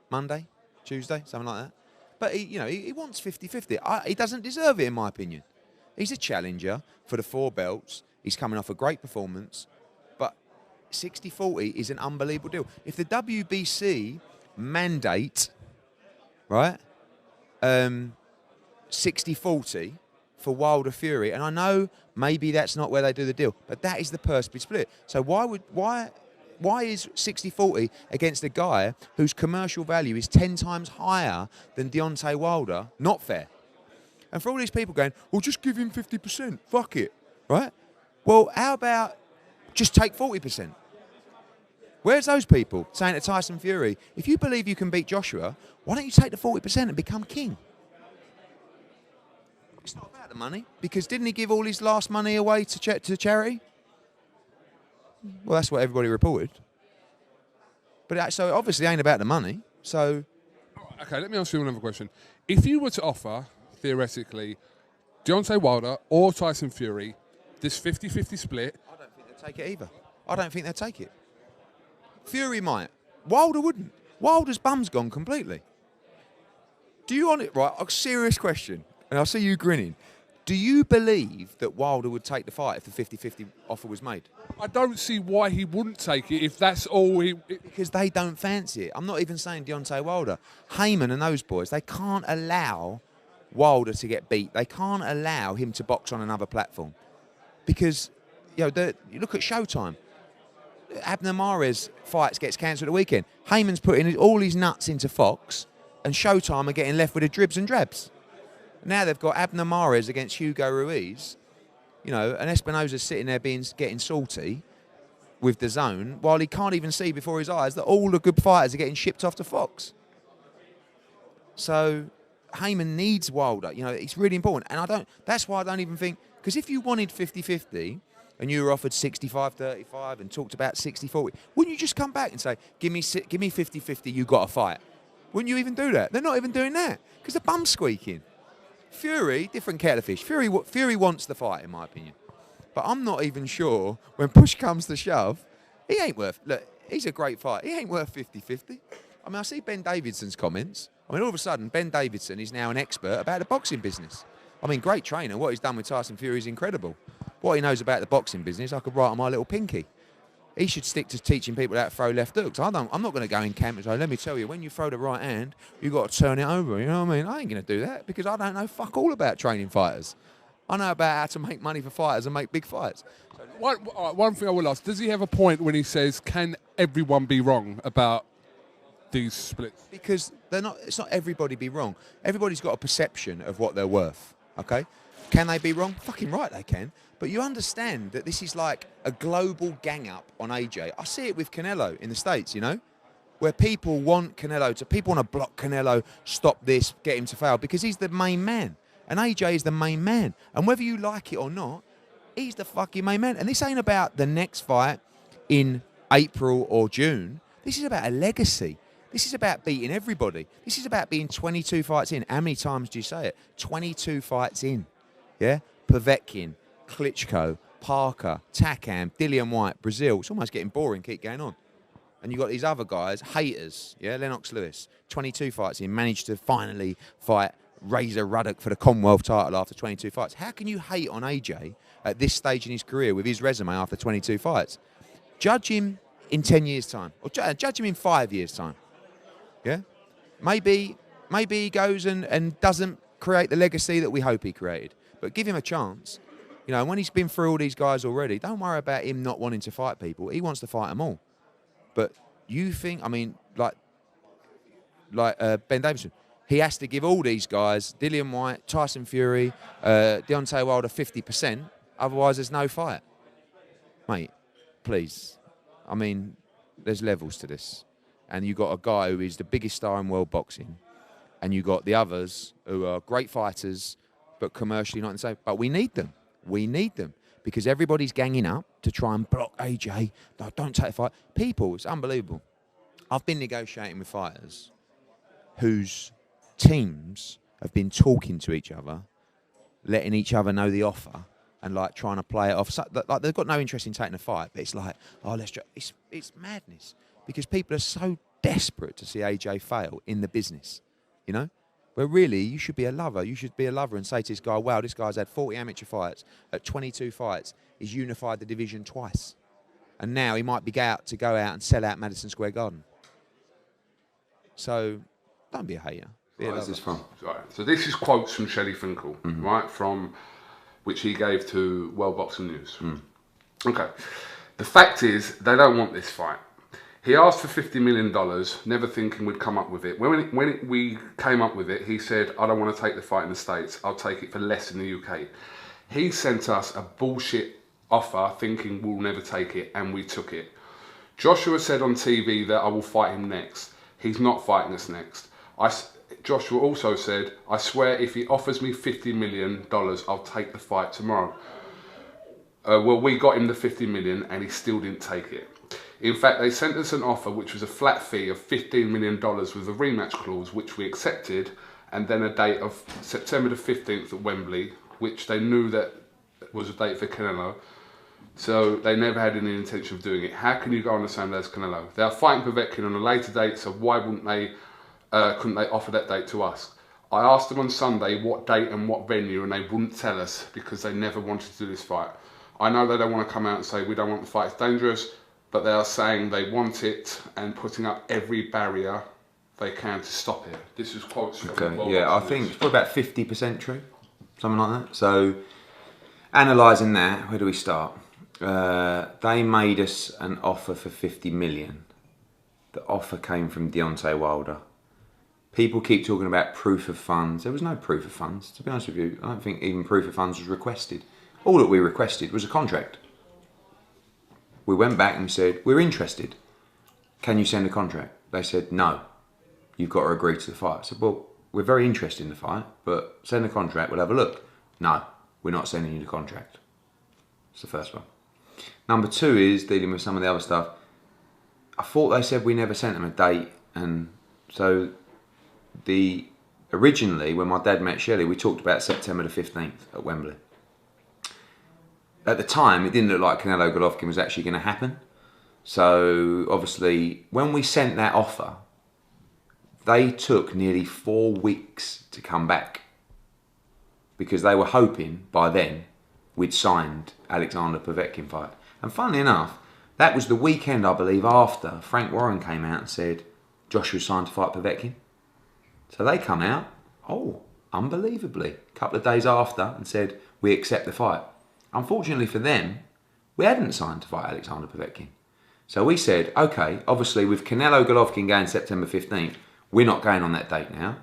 Monday, Tuesday, something like that. But he wants 50-50. He doesn't deserve it, in my opinion. He's a challenger for the 4 belts. He's coming off a great performance. But 60-40 is an unbelievable deal. If the WBC mandate, right, 60-40 for Wilder Fury, and I know maybe that's not where they do the deal, but that is the purse split. So why is 60-40 against a guy whose commercial value is 10 times higher than Deontay Wilder not fair? And for all these people going, well, just give him 50%, fuck it, right? Well, how about just take 40%? Where's those people saying to Tyson Fury, if you believe you can beat Joshua, why don't you take the 40% and become king? It's not about the money, because didn't he give all his last money away to charity? Well, that's what everybody reported. But so it obviously ain't about the money. So, okay, let me ask you another question. If you were to offer, theoretically, Deontay Wilder or Tyson Fury this 50-50 split, I don't think they'd take it either. I don't think they'd take it. Fury might. Wilder wouldn't. Wilder's bum's gone completely. Do you want it right? A serious question, and I see you grinning. Do you believe that Wilder would take the fight if the 50-50 offer was made? I don't see why he wouldn't take it if that's all he... Because they don't fancy it. I'm not even saying Deontay Wilder. Heyman and those boys, they can't allow Wilder to get beat. They can't allow him to box on another platform. Because, you look at Showtime. Abner Mares fights gets cancelled at the weekend. Heyman's putting all his nuts into Fox, and Showtime are getting left with the dribs and drabs. Now they've got Abner Mares against Hugo Ruiz, and Espinosa's sitting there getting salty with the zone, while he can't even see before his eyes that all the good fighters are getting shipped off to Fox. So Heyman needs Wilder. It's really important. And that's why I don't even think, because if you wanted 50-50 and you were offered 65-35 and talked about 60-40, wouldn't you just come back and say, give me 50-50, you got to fight? Wouldn't you even do that? They're not even doing that because the bum's squeaking. Fury, different kettle of fish. Fury wants the fight, in my opinion. But I'm not even sure, when push comes to shove, he ain't worth... Look, he's a great fighter. He ain't worth 50-50. I mean, I see Ben Davidson's comments. I mean, all of a sudden, Ben Davidson is now an expert about the boxing business. I mean, great trainer. What he's done with Tyson Fury is incredible. What he knows about the boxing business, I could write on my little pinky. He should stick to teaching people how to throw left hooks. I'm not going to go in camp and say, let me tell you, when you throw the right hand, you've got to turn it over. You know what I mean? I ain't going to do that because I don't know fuck all about training fighters. I know about how to make money for fighters and make big fights. One thing I will ask, does he have a point when he says, can everyone be wrong about these splits? Because It's not everybody be wrong. Everybody's got a perception of what they're worth. Okay, can they be wrong? Fucking right, they can. But you understand that this is like a global gang up on AJ. I see it with Canelo in the States, you know, where people want people want to block Canelo, stop this, get him to fail, because he's the main man. And AJ is the main man. And whether you like it or not, he's the fucking main man. And this ain't about the next fight in April or June. This is about a legacy. This is about beating everybody. This is about being 22 fights in. How many times do you say it? 22 fights in. Yeah? Povetkin, Klitschko, Parker, Takam, Dillian White, Brazil. It's almost getting boring. Keep going on. And you've got these other guys, haters. Yeah? Lennox Lewis, 22 fights in, managed to finally fight Razor Ruddock for the Commonwealth title after 22 fights. How can you hate on AJ at this stage in his career with his resume after 22 fights? Judge him in 10 years' time, or judge him in 5 years' time. Yeah? Maybe he goes and doesn't create the legacy that we hope he created. But give him a chance. You know, when he's been through all these guys already, don't worry about him not wanting to fight people. He wants to fight them all. But you think, I mean, like Ben Davison, he has to give all these guys, Dillian White, Tyson Fury, Deontay Wilder, 50%. Otherwise, there's no fight. Mate, please. I mean, there's levels to this. And you've got a guy who is the biggest star in world boxing. And you've got the others who are great fighters, but commercially not the same. But we need them. We need them. Because everybody's ganging up to try and block AJ. No, don't take the fight. People, it's unbelievable. I've been negotiating with fighters whose teams have been talking to each other, letting each other know the offer, and like trying to play it off. So, like they've got no interest in taking a fight, but it's like, oh, it's madness, because people are so desperate to see AJ fail in the business, you know. Where really you should be a lover. You should be a lover and say to this guy, wow, this guy's had 40 amateur fights at 22 fights. He's unified the division twice, and now he might be to go out and sell out Madison Square Garden. So don't be a hater. Where's this from? Right. So this is quotes from Shelley Finkel, right, from which he gave to World Boxing News. Okay. The fact is, they don't want this fight. He asked for $50 million, never thinking we'd come up with it. When we came up with it, he said, I don't want to take the fight in the States. I'll take it for less in the UK. He sent us a bullshit offer, thinking we'll never take it, and we took it. Joshua said on TV that I will fight him next. He's not fighting us next. Joshua also said, I swear if he offers me $50 million, I'll take the fight tomorrow. Well, we got him the $50 million and he still didn't take it. In fact, they sent us an offer which was a flat fee of $15 million with a rematch clause, which we accepted, and then a date of September the 15th at Wembley, which they knew that was a date for Canelo. So they never had any intention of doing it. How can you go on the same day as Canelo? They are fighting Povetkin on a later date, so why wouldn't they? Couldn't they offer that date to us? I asked them on Sunday what date and what venue, and they wouldn't tell us because they never wanted to do this fight. I know they don't want to come out and say we don't want the fight, it's dangerous, but they are saying they want it and putting up every barrier they can to stop it. This is quotes from I think it's probably about 50% true, something like that. So, analysing that, where do we start? They made us an offer for 50 million. The offer came from Deontay Wilder. People keep talking about proof of funds. There was no proof of funds. To be honest with you, I don't think even proof of funds was requested. All that we requested was a contract. We went back and said, we're interested. Can you send a contract? They said, no. You've got to agree to the fight. I said, well, we're very interested in the fight, but send a contract, we'll have a look. No, we're not sending you the contract. That's the first one. Number two is dealing with some of the other stuff. I thought they said we never sent them a date, and so originally when my dad met Shelley, we talked about September the 15th at Wembley. At the time, it didn't look like Canelo Golovkin was actually going to happen. So obviously, when we sent that offer, they took nearly 4 weeks to come back because they were hoping by then we'd signed Alexander Povetkin fight. And funnily enough, that was the weekend, I believe, after Frank Warren came out and said Joshua signed to fight Povetkin. So they come out, unbelievably, a couple of days after and said, we accept the fight. Unfortunately for them, we hadn't signed to fight Alexander Povetkin. So we said, okay, obviously with Canelo Golovkin going September 15th, we're not going on that date now.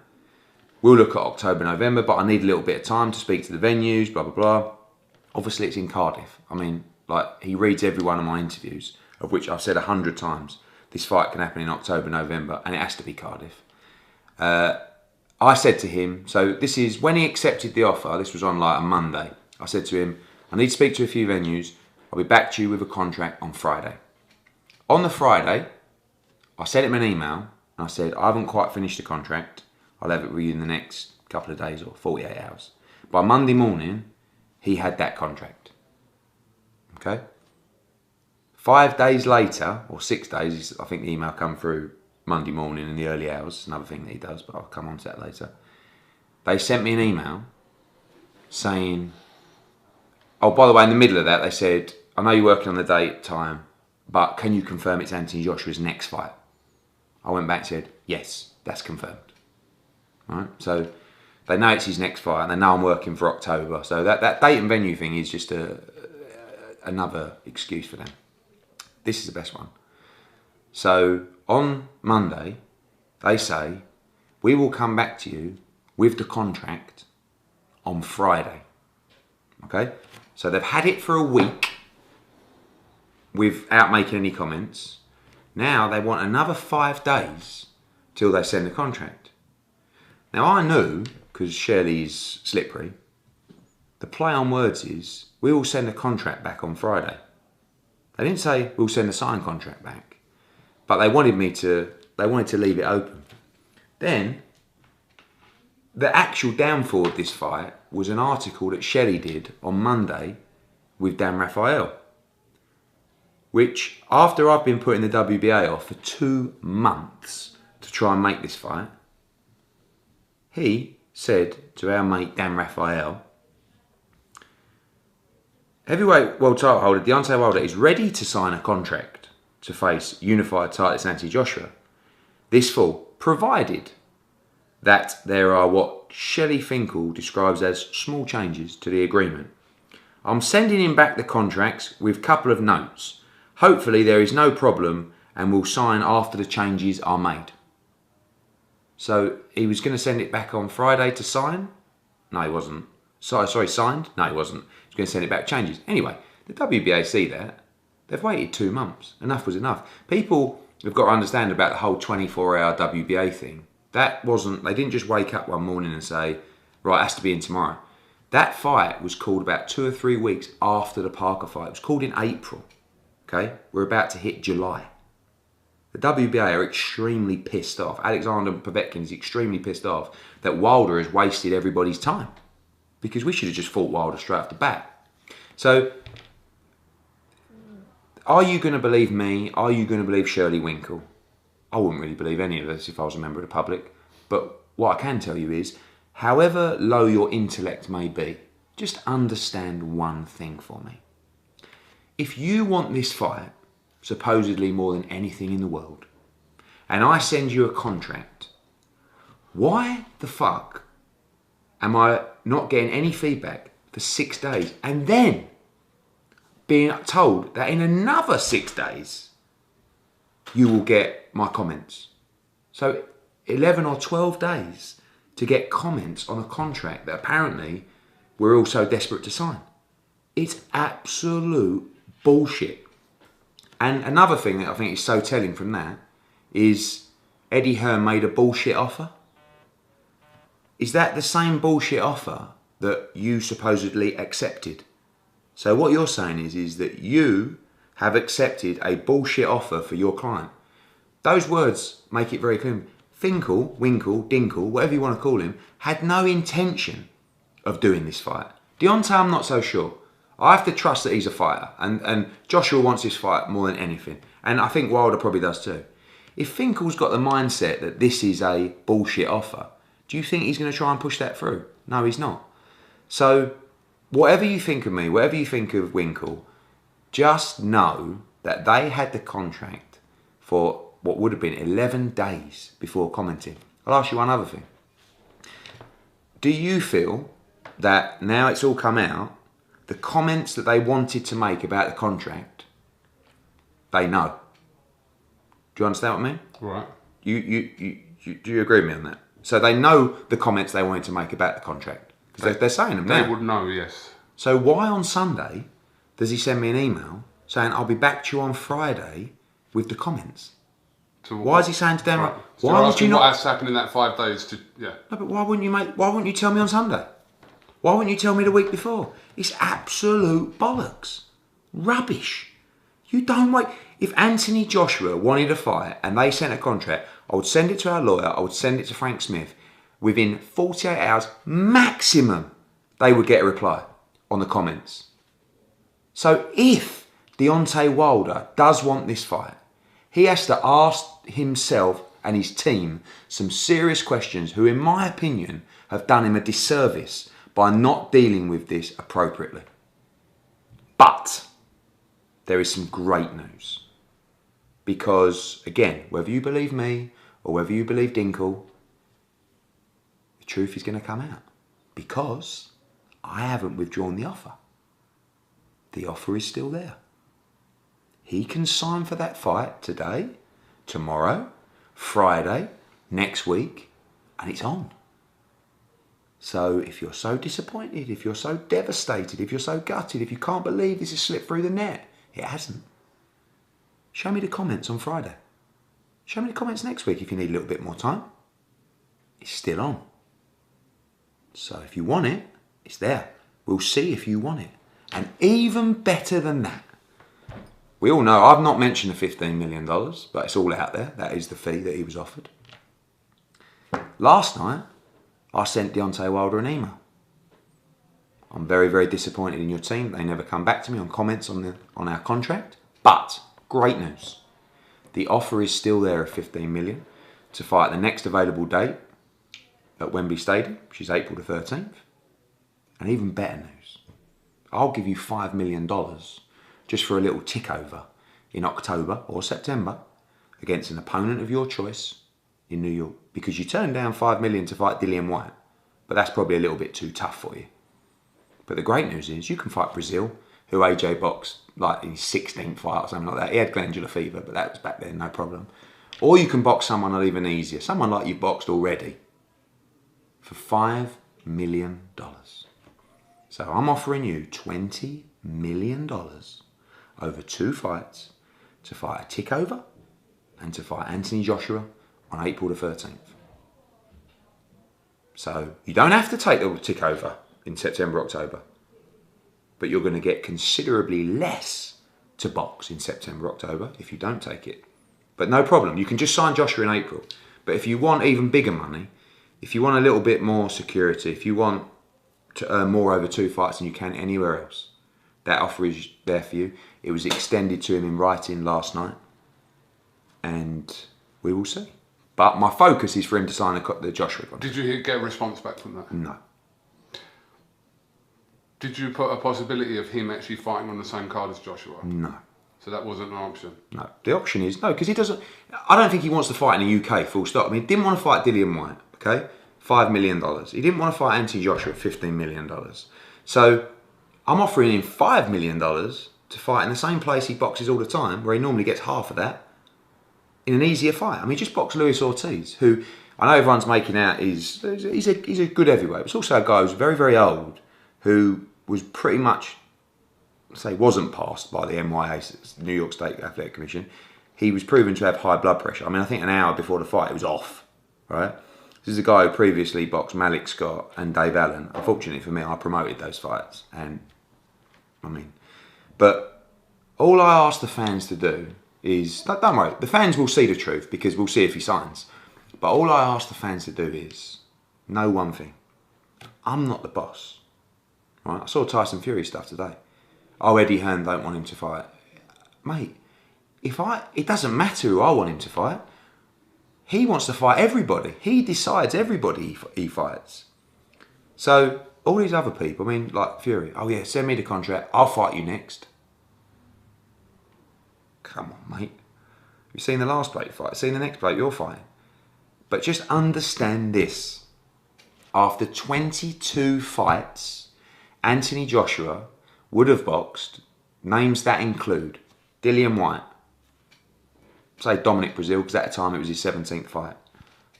We'll look at October, November, but I need a little bit of time to speak to the venues, blah, blah, blah. Obviously, it's in Cardiff. I mean, like, he reads every one of my interviews, of which I've said 100 times, this fight can happen in October, November, and it has to be Cardiff. I said to him, so this is when he accepted the offer, this was on like a Monday. I said to him, I need to speak to a few venues. I'll be back to you with a contract on Friday. On the Friday, I sent him an email and I said, I haven't quite finished the contract. I'll have it with you in the next couple of days or 48 hours. By Monday morning, he had that contract. Okay? 5 days later, or 6 days, I think the email come through Monday morning in the early hours, another thing that he does, but I'll come on to that later. They sent me an email saying, oh, by the way, in the middle of that, they said, I know you're working on the date, time, but can you confirm it's Anthony Joshua's next fight? I went back and said, yes, that's confirmed. Right? So they know it's his next fight and they know I'm working for October. So that date and venue thing is just another excuse for them. This is the best one. So on Monday, they say, we will come back to you with the contract on Friday. Okay? So they've had it for a week without making any comments. Now they want another 5 days till they send the contract. Now I knew, because Shirley's slippery, the play on words is, we will send the contract back on Friday. They didn't say we'll send the signed contract back, but they wanted to leave it open. Then, the actual downfall of this fight was an article that Shelley did on Monday with Dan Raphael, which, after I've been putting the WBA off for 2 months to try and make this fight, he said to our mate Dan Raphael, heavyweight world title holder Deontay Wilder is ready to sign a contract to face unified titleist Anthony Joshua this fall, provided that there are what Shelley Finkel describes as small changes to the agreement. I'm sending him back the contracts with a couple of notes. Hopefully there is no problem and we'll sign after the changes are made. So he was going to send it back on Friday to sign? No, he wasn't. Sorry, signed? No, he wasn't. He was going to send it back changes. Anyway, the WBA see that. They've waited 2 months. Enough was enough. People have got to understand about the whole 24-hour WBA thing. That wasn't, they didn't just wake up one morning and say, right, it has to be in tomorrow. That fight was called about 2 or 3 weeks after the Parker fight. It was called in April. Okay? We're about to hit July. The WBA are extremely pissed off. Alexander Povetkin is extremely pissed off that Wilder has wasted everybody's time, because we should have just fought Wilder straight off the bat. So, are you going to believe me? Are you going to believe Shirley Winkle? I wouldn't really believe any of us if I was a member of the public. But what I can tell you is, however low your intellect may be, just understand one thing for me. If you want this fight, supposedly more than anything in the world, and I send you a contract, why the fuck am I not getting any feedback for 6 days and then being told that in another 6 days you will get my comments? So 11 or 12 days to get comments on a contract that apparently we're all so desperate to sign. It's absolute bullshit. And another thing that I think is so telling from that is Eddie Hearn made a bullshit offer. Is that the same bullshit offer that you supposedly accepted? So what you're saying is that you have accepted a bullshit offer for your client. Those words make it very clear. Finkel, Winkle, Dinkle, whatever you want to call him, had no intention of doing this fight. Deontay, I'm not so sure. I have to trust that he's a fighter, and Joshua wants this fight more than anything. And I think Wilder probably does too. If Finkel's got the mindset that this is a bullshit offer, do you think he's going to try and push that through? No, he's not. So, whatever you think of me, whatever you think of Winkle, just know that they had the contract for what would have been 11 days before commenting. I'll ask you one other thing. Do you feel that now it's all come out, the comments that they wanted to make about the contract, they know? Do you understand what I mean? Right. Do you agree with me on that? So they know the comments they wanted to make about the contract. Because they're saying them now. They would know, yes. So why on Sunday does he send me an email saying, I'll be back to you on Friday with the comments? So Why is he saying to them, right. So why would you not... What's happened in that 5 days to... Yeah. No, but why wouldn't you tell me on Sunday? Why wouldn't you tell me the week before? It's absolute bollocks. Rubbish. You don't wait. If Anthony Joshua wanted a fight and they sent a contract, I would send it to our lawyer, I would send it to Frank Smith. Within 48 hours, maximum, they would get a reply on the comments. So if Deontay Wilder does want this fight, he has to ask himself and his team some serious questions who, in my opinion, have done him a disservice by not dealing with this appropriately. But there is some great news. Because, again, whether you believe me or whether you believe Dinkle, the truth is going to come out. Because I haven't withdrawn the offer. The offer is still there. He can sign for that fight today, tomorrow, Friday, next week, and it's on. So if you're so disappointed, if you're so devastated, if you're so gutted, if you can't believe this has slipped through the net, it hasn't. Show me the comments on Friday. Show me the comments next week if you need a little bit more time. It's still on. So if you want it, it's there. We'll see if you want it. And even better than that, we all know, I've not mentioned the $15 million, but it's all out there. That is the fee that he was offered. Last night, I sent Deontay Wilder an email. I'm very, very disappointed in your team. They never come back to me on comments on our contract. But, great news. The offer is still there of $15 million to fight at the next available date at Wembley Stadium, which is April the 13th. And even better news, I'll give you $5 million just for a little tick over in October or September against an opponent of your choice in New York, because you turned down $5 million to fight Dillian Whyte, but that's probably a little bit too tough for you. But the great news is you can fight Brazil, who AJ boxed like in his 16th fight or something like that. He had glandular fever, but that was back then, no problem. Or you can box someone even easier, someone like you've boxed already, for $5 million. So I'm offering you $20 million over 2 fights to fight a tick over and to fight Anthony Joshua on April the 13th. So you don't have to take the tick over in September, October, but you're going to get considerably less to box in September, October if you don't take it. But no problem, you can just sign Joshua in April. But if you want even bigger money, if you want a little bit more security, if you want to earn more over 2 fights than you can anywhere else, that offer is there for you. It was extended to him in writing last night, and we will see. But my focus is for him to sign the Joshua contract. Did you get a response back from that? No. Did you put a possibility of him actually fighting on the same card as Joshua? No. So that wasn't an option? No. The option is no, because he doesn't... I don't think he wants to fight in the UK, full stop. I mean, he didn't want to fight Dillian Whyte, okay? $5 million. He didn't want to fight Anthony Joshua at $15 million. So I'm offering him $5 million to fight in the same place he boxes all the time, where he normally gets half of that, in an easier fight. I mean, just box Luis Ortiz, who I know everyone's making out he's a good heavyweight, but it's also a guy who's very, very old, who was pretty much, wasn't passed by the NYA, New York State Athletic Commission. He was proven to have high blood pressure. I mean, I think an hour before the fight, it was off, right? This is a guy who previously boxed Malik Scott and Dave Allen. Unfortunately for me, I promoted those fights. But all I ask the fans to do is, don't worry, the fans will see the truth because we'll see if he signs. But all I ask the fans to do is know one thing. I'm not the boss. Right? I saw Tyson Fury stuff today. Oh, Eddie Hearn don't want him to fight. Mate, it doesn't matter who I want him to fight. He wants to fight everybody. He decides everybody he fights. So all these other people, I mean, like Fury, oh yeah, send me the contract, I'll fight you next. Come on, mate. You've seen the last bloke fight, seen the next bloke you're fighting. But just understand this. After 22 fights, Anthony Joshua would have boxed, names that include Dillian Whyte, say Dominic Brazil, because at the time it was his 17th fight,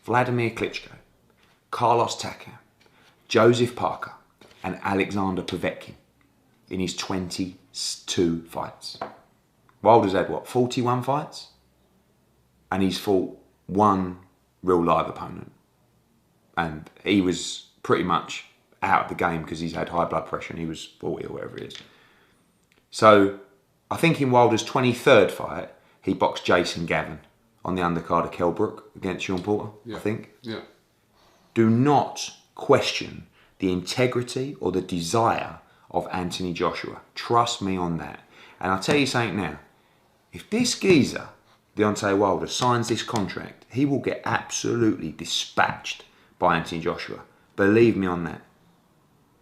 Vladimir Klitschko, Carlos Takam, Joseph Parker, and Alexander Povetkin in his 22 fights. Wilder's had, 41 fights? And he's fought one real live opponent. And he was pretty much out of the game because he's had high blood pressure and he was 40 or whatever it is. So, I think in Wilder's 23rd fight, he boxed Jason Gavin on the undercard of Kell Brook against Sean Porter, I think. Yeah. Do not question the integrity or the desire of Anthony Joshua. Trust me on that. And I'll tell you something now. If this geezer, Deontay Wilder, signs this contract, he will get absolutely dispatched by Anthony Joshua. Believe me on that.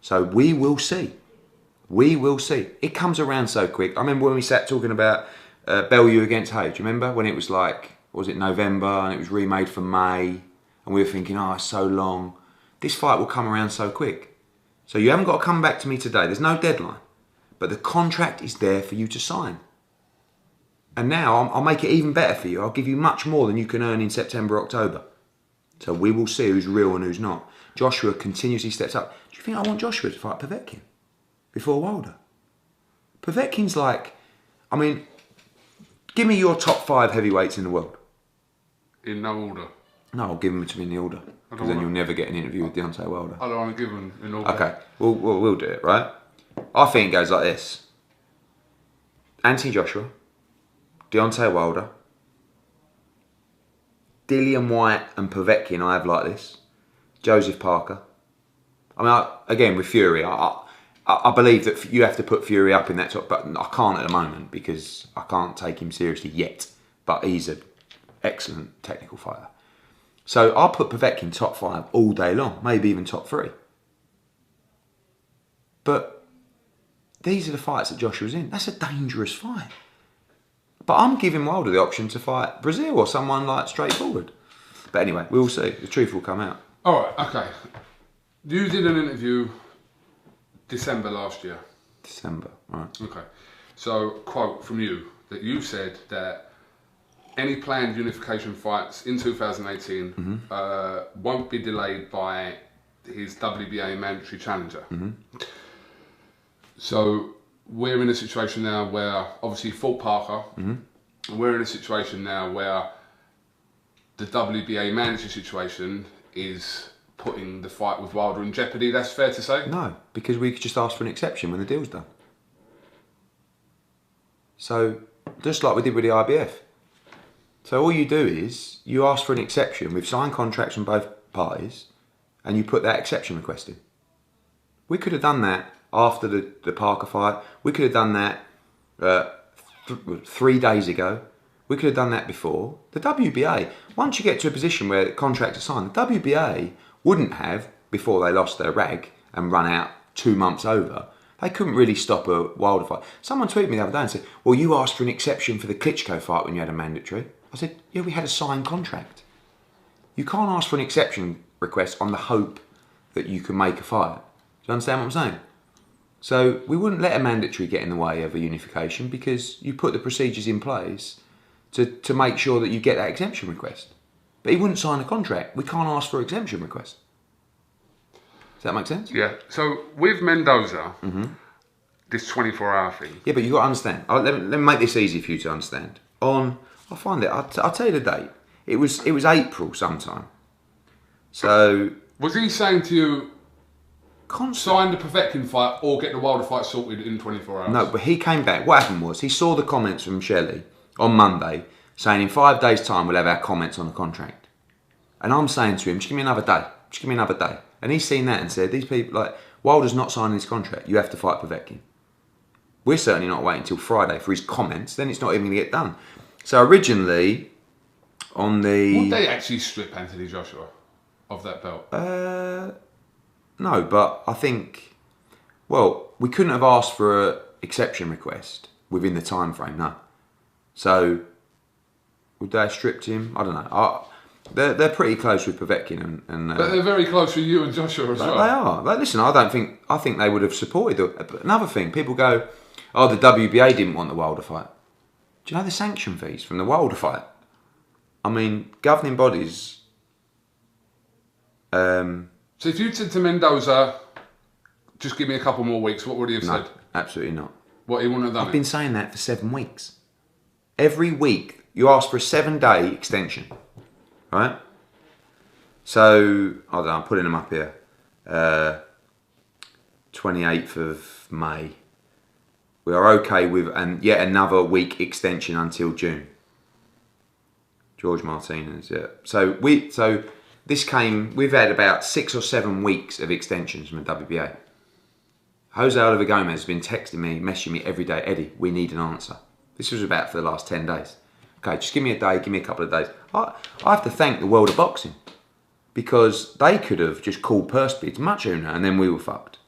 So we will see. We will see. It comes around so quick. I remember when we sat talking about Bellew against Hay. Do you remember when it was like, was it November and it was remade for May? And we were thinking, oh, it's so long. This fight will come around so quick. So you haven't got to come back to me today. There's no deadline. But the contract is there for you to sign. And now I'll make it even better for you. I'll give you much more than you can earn in September, October. So we will see who's real and who's not. Joshua continuously steps up. Do you think I want Joshua to fight Povetkin before Wilder? Povetkin's like, I mean, give me your top 5 heavyweights in the world. In no order. No, I'll give them to me in the order. Because then you'll never get an interview with Deontay Wilder. I don't want to give them in order. Okay, we'll do it, right? I think it goes like this. Anthony Joshua, Deontay Wilder, Dillian White and Povetkin I have like this. Joseph Parker. I mean, again, with Fury, I believe that you have to put Fury up in that top, but I can't at the moment because I can't take him seriously yet. But he's an excellent technical fighter. So I'll put Povetkin top 5 all day long, maybe even top 3. But these are the fights that Joshua's in. That's a dangerous fight. But I'm giving Wilder the option to fight Brazil or someone like straightforward. But anyway, we will see. The truth will come out. All right, okay. You did an interview December last year. December, right. Okay. So, quote from you, that you said that any planned unification fights in 2018 won't be delayed by his WBA mandatory challenger. So we're in a situation now where obviously he fought Parker. We're in a situation now where the WBA mandatory situation is putting the fight with Wilder in jeopardy. That's fair to say? No, because we could just ask for an exception when the deal's done. So, just like we did with the IBF. So all you do is, you ask for an exception with signed contracts from both parties, and you put that exception request in. We could have done that after the Parker fight. We could have done that 3 days ago. We could have done that before. The WBA, once you get to a position where the contracts are signed, the WBA wouldn't have, before they lost their rag and run out 2 months over, they couldn't really stop a Wilder fight. Someone tweeted me the other day and said, well, you asked for an exception for the Klitschko fight when you had a mandatory. I said, yeah, we had a signed contract. You can't ask for an exception request on the hope that you can make a fight. Do you understand what I'm saying? So we wouldn't let a mandatory get in the way of a unification because you put the procedures in place to make sure that you get that exemption request. But he wouldn't sign a contract. We can't ask for exemption request. Does that make sense? Yeah. So with Mendoza, this 24-hour thing. Yeah, but you've got to understand. Let me make this easy for you to understand. I'll find it. I'll tell you the date. It was April sometime. So was he saying to you, constant. sign the Povetkin fight or get the Wilder fight sorted in 24 hours? No, but he came back. What happened was he saw the comments from Shelley on Monday saying in 5 days' time we'll have our comments on the contract. And I'm saying to him, just give me another day. Just give me another day. And he's seen that and said, these people, like, Wilder's not signing his contract. You have to fight Povetkin. We're certainly not waiting until Friday for his comments. Then it's not even going to get done. So originally, on the... Would they actually strip Anthony Joshua of that belt? No, but I think... Well, we couldn't have asked for an exception request within the time frame, no. So, would they have stripped him? I don't know. They're pretty close with Povetkin and but they're very close with you and Joshua as well. They are. But listen, I think they would have supported another thing. People go, oh, the WBA didn't want the Wilder fight. Do you know the sanction fees from the Wilder fight? I mean, governing bodies So if you'd said to Mendoza, just give me a couple more weeks, what would he have No, said? absolutely not. What, he wouldn't have done I've been saying that for 7 weeks. Every week, you ask for a 7-day extension, right? So, I don't know, I'm putting them up here. 28th of May. We are okay with yet another week extension until June. George Martinez, yeah. So we've had about 6 or 7 weeks of extensions from the WBA. Jose Oliver Gomez has been texting me, messaging me every day, Eddie, we need an answer. This was about for the last 10 days. Okay, just give me a day, give me a couple of days. I have to thank the world of boxing because they could have just called purse bids much sooner and then we were fucked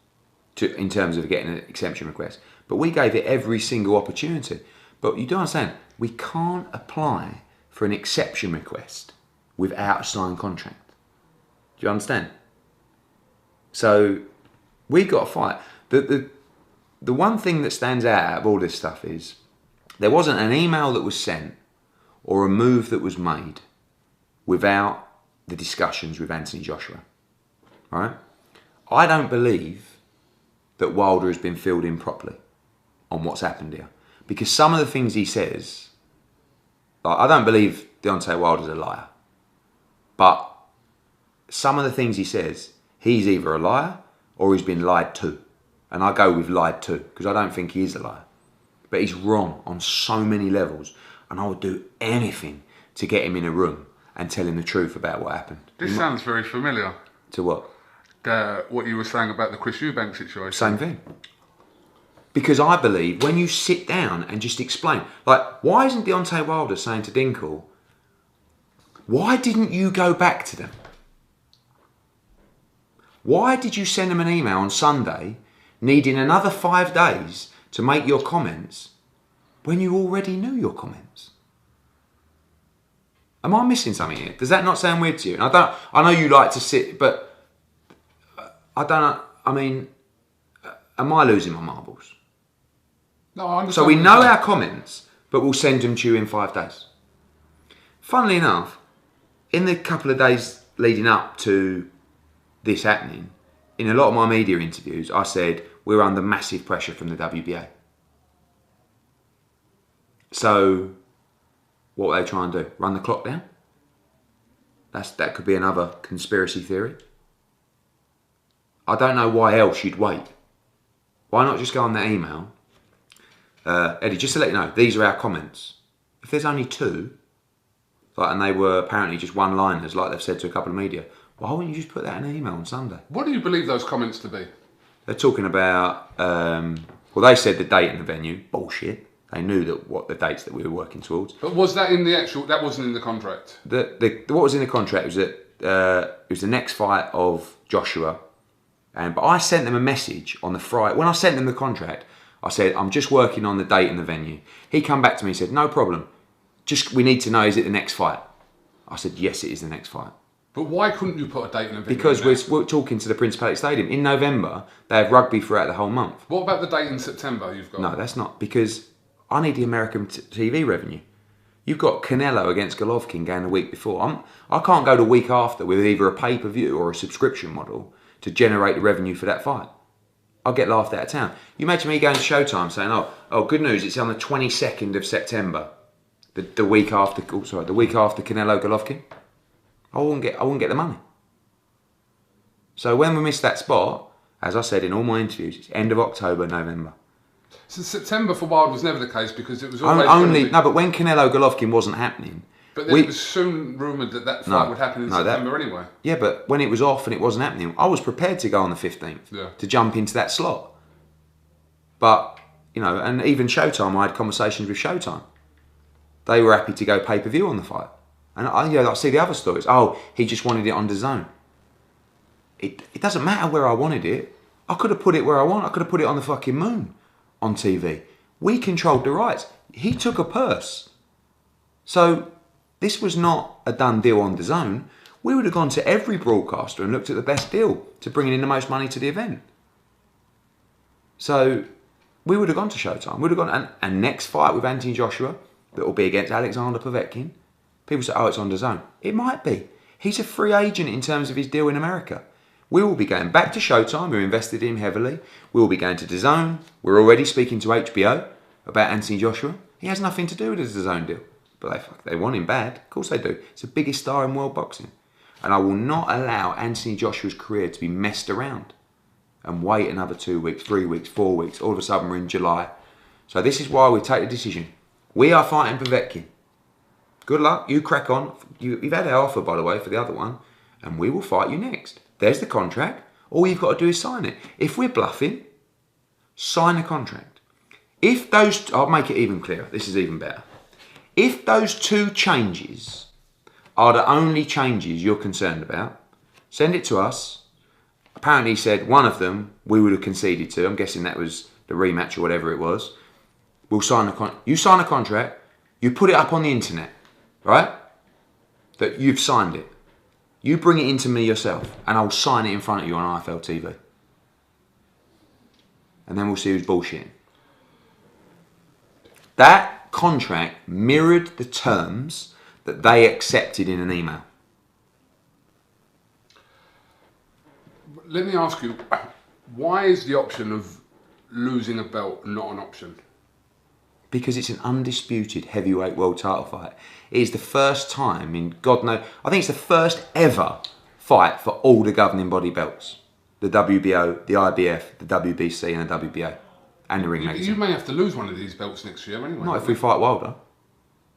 in terms of getting an exemption request. But we gave it every single opportunity. But you do understand, we can't apply for an exception request without a signed contract. Do you understand? So we got to fight. The one thing that stands out of all this stuff is there wasn't an email that was sent or a move that was made without the discussions with Anthony Joshua. Right? I don't believe that Wilder has been filled in properly on what's happened here. Because some of the things he says, like, I don't believe Deontay Wilder's a liar. But some of the things he says, he's either a liar or he's been lied to. And I go with lied to, because I don't think he is a liar. But he's wrong on so many levels. And I would do anything to get him in a room and tell him the truth about what happened. This sounds very familiar. To what? What you were saying about the Chris Eubank situation. Same thing. Because I believe when you sit down and just explain, like, why isn't Deontay Wilder saying to Dinkle, why didn't you go back to them? Why did you send them an email on Sunday needing another 5 days to make your comments when you already knew your comments? Am I missing something here? Does that not sound weird to you? And I know you like to sit, but I don't know. I mean, am I losing my marbles? No, I understand. So we know our comments, but we'll send them to you in 5 days. Funnily enough, in the couple of days leading up to this happening, in a lot of my media interviews, I said, we're under massive pressure from the WBA. So, what will they try and do? Run the clock down? That could be another conspiracy theory. I don't know why else you'd wait. Why not just go on that email? Eddie, just to let you know, these are our comments. If there's only 2, and they were apparently just one-liners, like they've said to a couple of media, why wouldn't you just put that in an email on Sunday? What do you believe those comments to be? They're talking about, they said the date and the venue. Bullshit. They knew what the dates that we were working towards. But was that in the actual, that wasn't in the contract? What was in the contract was that it was the next fight of Joshua. But I sent them a message on the Friday. When I sent them the contract, I said, I'm just working on the date and the venue. He come back to me and said, no problem. We need to know, is it the next fight? I said, yes, it is the next fight. But why couldn't you put a date and a venue? Because we're talking to the Principality Stadium. In November, they have rugby throughout the whole month. What about the date in September you've got? No, that's not. Because I need the American TV revenue. You've got Canelo against Golovkin going the week before. I can't go the week after with either a pay-per-view or a subscription model to generate the revenue for that fight. I'll get laughed out of town. You imagine me going to Showtime saying, oh, good news, it's on the 22nd of September, the week after Canelo Golovkin. I wouldn't get the money. So when we missed that spot, as I said in all my interviews, it's end of October, November. So September for Wild was never the case because it was always but when Canelo Golovkin wasn't happening. But then it was soon rumoured that fight would happen in September anyway. Yeah, but when it was off and it wasn't happening, I was prepared to go on the 15th to jump into that slot. But, and even Showtime, I had conversations with Showtime. They were happy to go pay-per-view on the fight. And I see the other stories. Oh, he just wanted it on DAZN. It doesn't matter where I wanted it. I could have put it where I want. I could have put it on the fucking moon on TV. We controlled the rights. He took a purse. So this was not a done deal on DAZN. We would have gone to every broadcaster and looked at the best deal to bring in the most money to the event. So we would have gone to Showtime. We would have gone, and next fight with Anthony Joshua, that will be against Alexander Povetkin. People say, oh, it's on DAZN. It might be. He's a free agent in terms of his deal in America. We will be going back to Showtime. We're invested in him heavily. We will be going to DAZN. We're already speaking to HBO about Anthony Joshua. He has nothing to do with the DAZN deal. But they want him bad. Of course they do. It's the biggest star in world boxing. And I will not allow Anthony Joshua's career to be messed around and wait another 2 weeks, 3 weeks, 4 weeks. All of a sudden we're in July. So this is why we take the decision. We are fighting Povetkin. Good luck. You crack on. You've had our offer, by the way, for the other one. And we will fight you next. There's the contract. All you've got to do is sign it. If we're bluffing, sign a contract. If those... I'll make it even clearer. This is even better. If those two changes are the only changes you're concerned about, send it to us. Apparently he said one of them we would have conceded to. I'm guessing that was the rematch or whatever it was. We'll sign a you sign a contract, you put it up on the internet, right? That you've signed it. You bring it into me yourself and I'll sign it in front of you on IFL TV. And then we'll see who's bullshitting. That contract mirrored the terms that they accepted in an email. Let me ask you, why is the option of losing a belt not an option? Because it's an undisputed heavyweight world title fight. It is the first time in God knows, I think it's the first ever fight for all the governing body belts. The WBO, the IBF, the WBC and the WBO. And the ring magazine. You may have to lose one of these belts next year anyway. Not if we fight Wilder.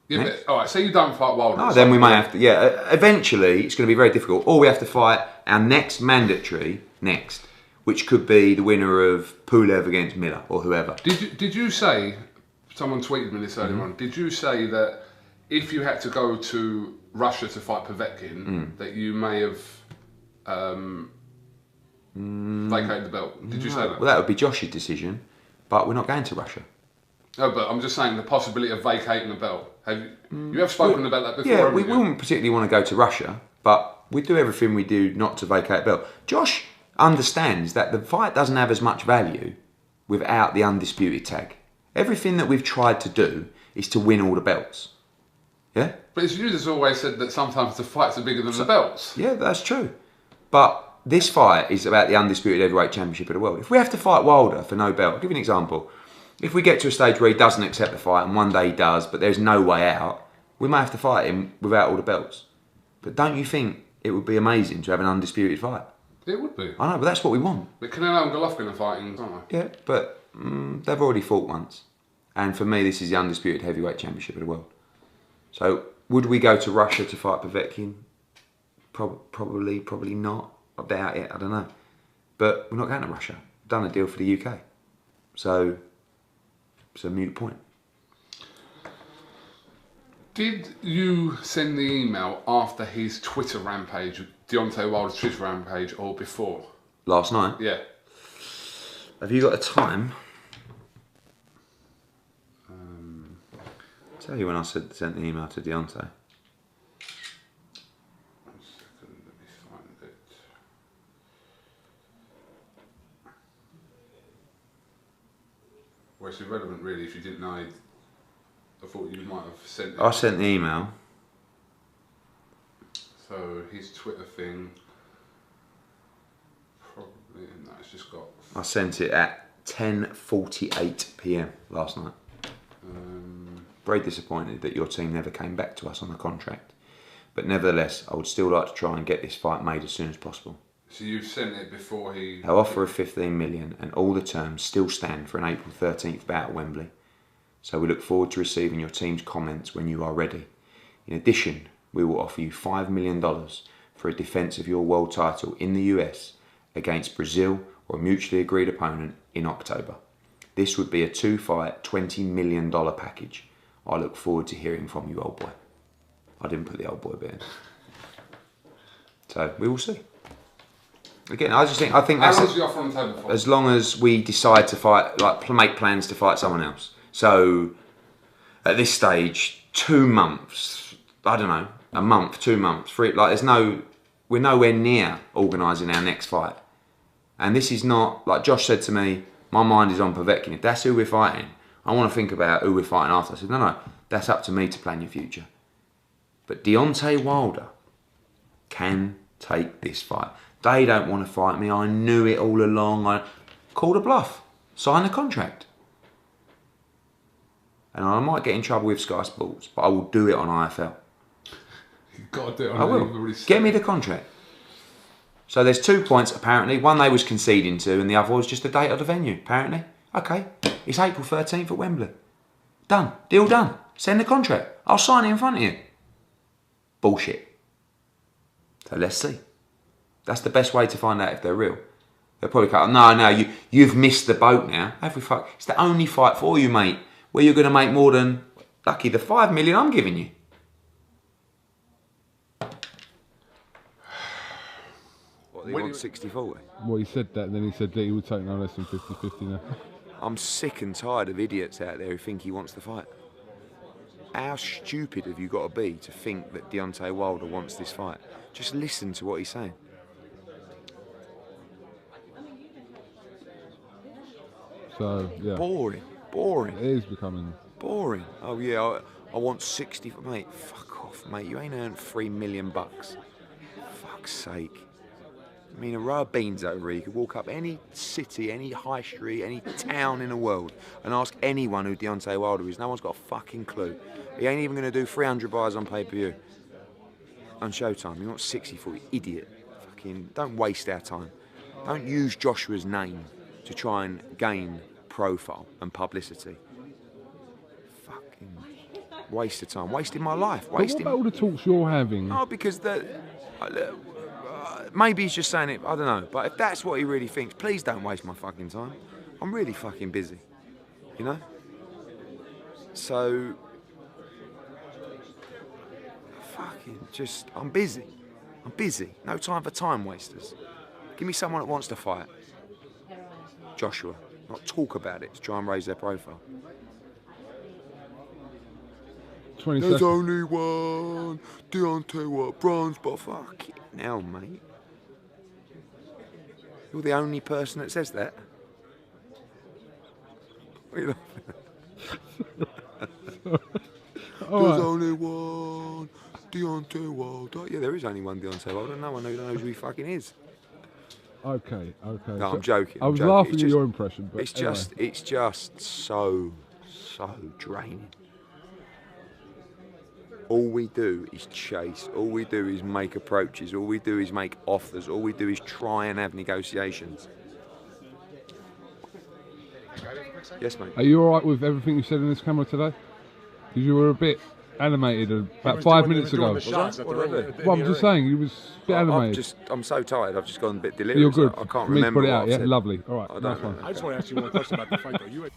Yeah, but, alright, say you don't fight Wilder. No, then we may have to, yeah. Eventually, it's going to be very difficult. Or we have to fight our next mandatory which could be the winner of Pulev against Miller or whoever. Did you say, someone tweeted me this earlier on, did you say that if you had to go to Russia to fight Povetkin, that you may have vacated the belt? Did you say that? Well, that would be Josh's decision, but we're not going to Russia. No, but I'm just saying the possibility of vacating the belt. You have spoken about that before, Yeah, haven't we you? wouldn't particularly want to go to Russia, but we do everything we do not to vacate a belt. Josh understands that the fight doesn't have as much value without the undisputed tag. Everything that we've tried to do is to win all the belts. Yeah? But it's you that's always said that sometimes the fights are bigger than the belts. Yeah, that's true. But this fight is about the undisputed heavyweight championship of the world. If we have to fight Wilder for no belt, I'll give you an example. If we get to a stage where he doesn't accept the fight and one day he does, but there's no way out, we may have to fight him without all the belts. But don't you think it would be amazing to have an undisputed fight? It would be. I know, but that's what we want. But Canelo and Golovkin are fighting, aren't they? Yeah, but they've already fought once. And for me, this is the undisputed heavyweight championship of the world. So, would we go to Russia to fight Povetkin? Probably not. I doubt it, I don't know. But we're not going to Russia. We've done a deal for the UK. So, it's a moot point. Did you send the email after his Twitter rampage, Deontay Wilder's Twitter rampage, or before? Last night? Yeah. Have you got a time? I'll tell you when I sent the email to Deontay. 1 second, let me find it. Well, it's irrelevant really if you didn't know. I thought you might have sent it. I sent the email. So his Twitter thing, probably, no, it's just got... I sent it at 10:48 PM last night. Very disappointed that your team never came back to us on the contract. But nevertheless, I would still like to try and get this fight made as soon as possible. So you've sent it before he... Our offer of 15 million and all the terms still stand for an April 13th bout at Wembley. So we look forward to receiving your team's comments when you are ready. In addition, we will offer you $5 million for a defence of your world title in the US against Brazil or a mutually agreed opponent in October. This would be a 2-fight, $20 million package. I look forward to hearing from you, old boy. I didn't put the old boy bit in. So we will see. Again, I think that's... How long's the offer on the table for? As long as we decide to fight, like make plans to fight someone else. So at this stage, 2 months, I don't know, a month, 2 months, 3, like we're nowhere near organising our next fight. And this is not, like Josh said to me, my mind is on Povetkin. If that's who we're fighting, I want to think about who we're fighting after. I said, no, that's up to me to plan your future. But Deontay Wilder can take this fight. They don't want to fight me. I knew it all along. I called a bluff. Sign the contract. And I might get in trouble with Sky Sports, but I will do it on IFL. You've got to do it on I will. Get me the contract. So there's 2 points apparently. One they was conceding to, and the other was just the date of the venue. Apparently, okay, it's April 13th at Wembley. Done. Deal done. Send the contract. I'll sign it in front of you. Bullshit. So let's see. That's the best way to find out if they're real. They'll probably go, no, you've missed the boat now. It's the only fight for you, mate, where you're going to make more than, lucky, the 5 million I'm giving you. What, they want 60-40? Well, he said that, and then he said that he would take no less than 50-50 now. I'm sick and tired of idiots out there who think he wants to fight. How stupid have you got to be to think that Deontay Wilder wants this fight? Just listen to what he's saying. So, yeah. Boring. It is becoming... Boring. Oh, yeah, I want 60... Mate, fuck off, mate. You ain't earned $3 million. Fuck's sake. I mean, a row of beans over here. You could walk up any city, any high street, any town in the world and ask anyone who Deontay Wilder is. No one's got a fucking clue. He ain't even going to do 300 buys on pay-per-view. On Showtime. You want 60-40. Idiot. Fucking... Don't waste our time. Don't use Joshua's name to try and gain profile and publicity. Fucking waste of time. Wasting my life. But what about all the talks you're having? Oh, because maybe he's just saying it, I don't know. But if that's what he really thinks, please don't waste my fucking time. I'm really fucking busy, you know? So, fucking just, I'm busy. I'm busy. No time for time wasters. Give me someone that wants to fight. Joshua. Not talk about it to try and raise their profile. 20 There's seconds. only one. Deontay what? Bronze, but fuck it now, mate. You're the only person that says that. There's only one. Deontay Wilder. Yeah, there is only one Deontay Wilder. No one knows who he fucking is. Okay. No, I'm joking. I was laughing at your impression, but it's just so draining. All we do is chase. All we do is make approaches. All we do is make offers. All we do is try and have negotiations. Yes, mate. Are you all right with everything you said in this camera today? Because you were a bit animated about 5 minutes ago. Well, I'm just saying, you was a bit animated. I'm so tired. I've just gone a bit delirious. You're good. I can't For me to remember put it what out. I've Yeah, said. lovely. All right, I nice don't know. one. I just want to ask you one question about the fight, though.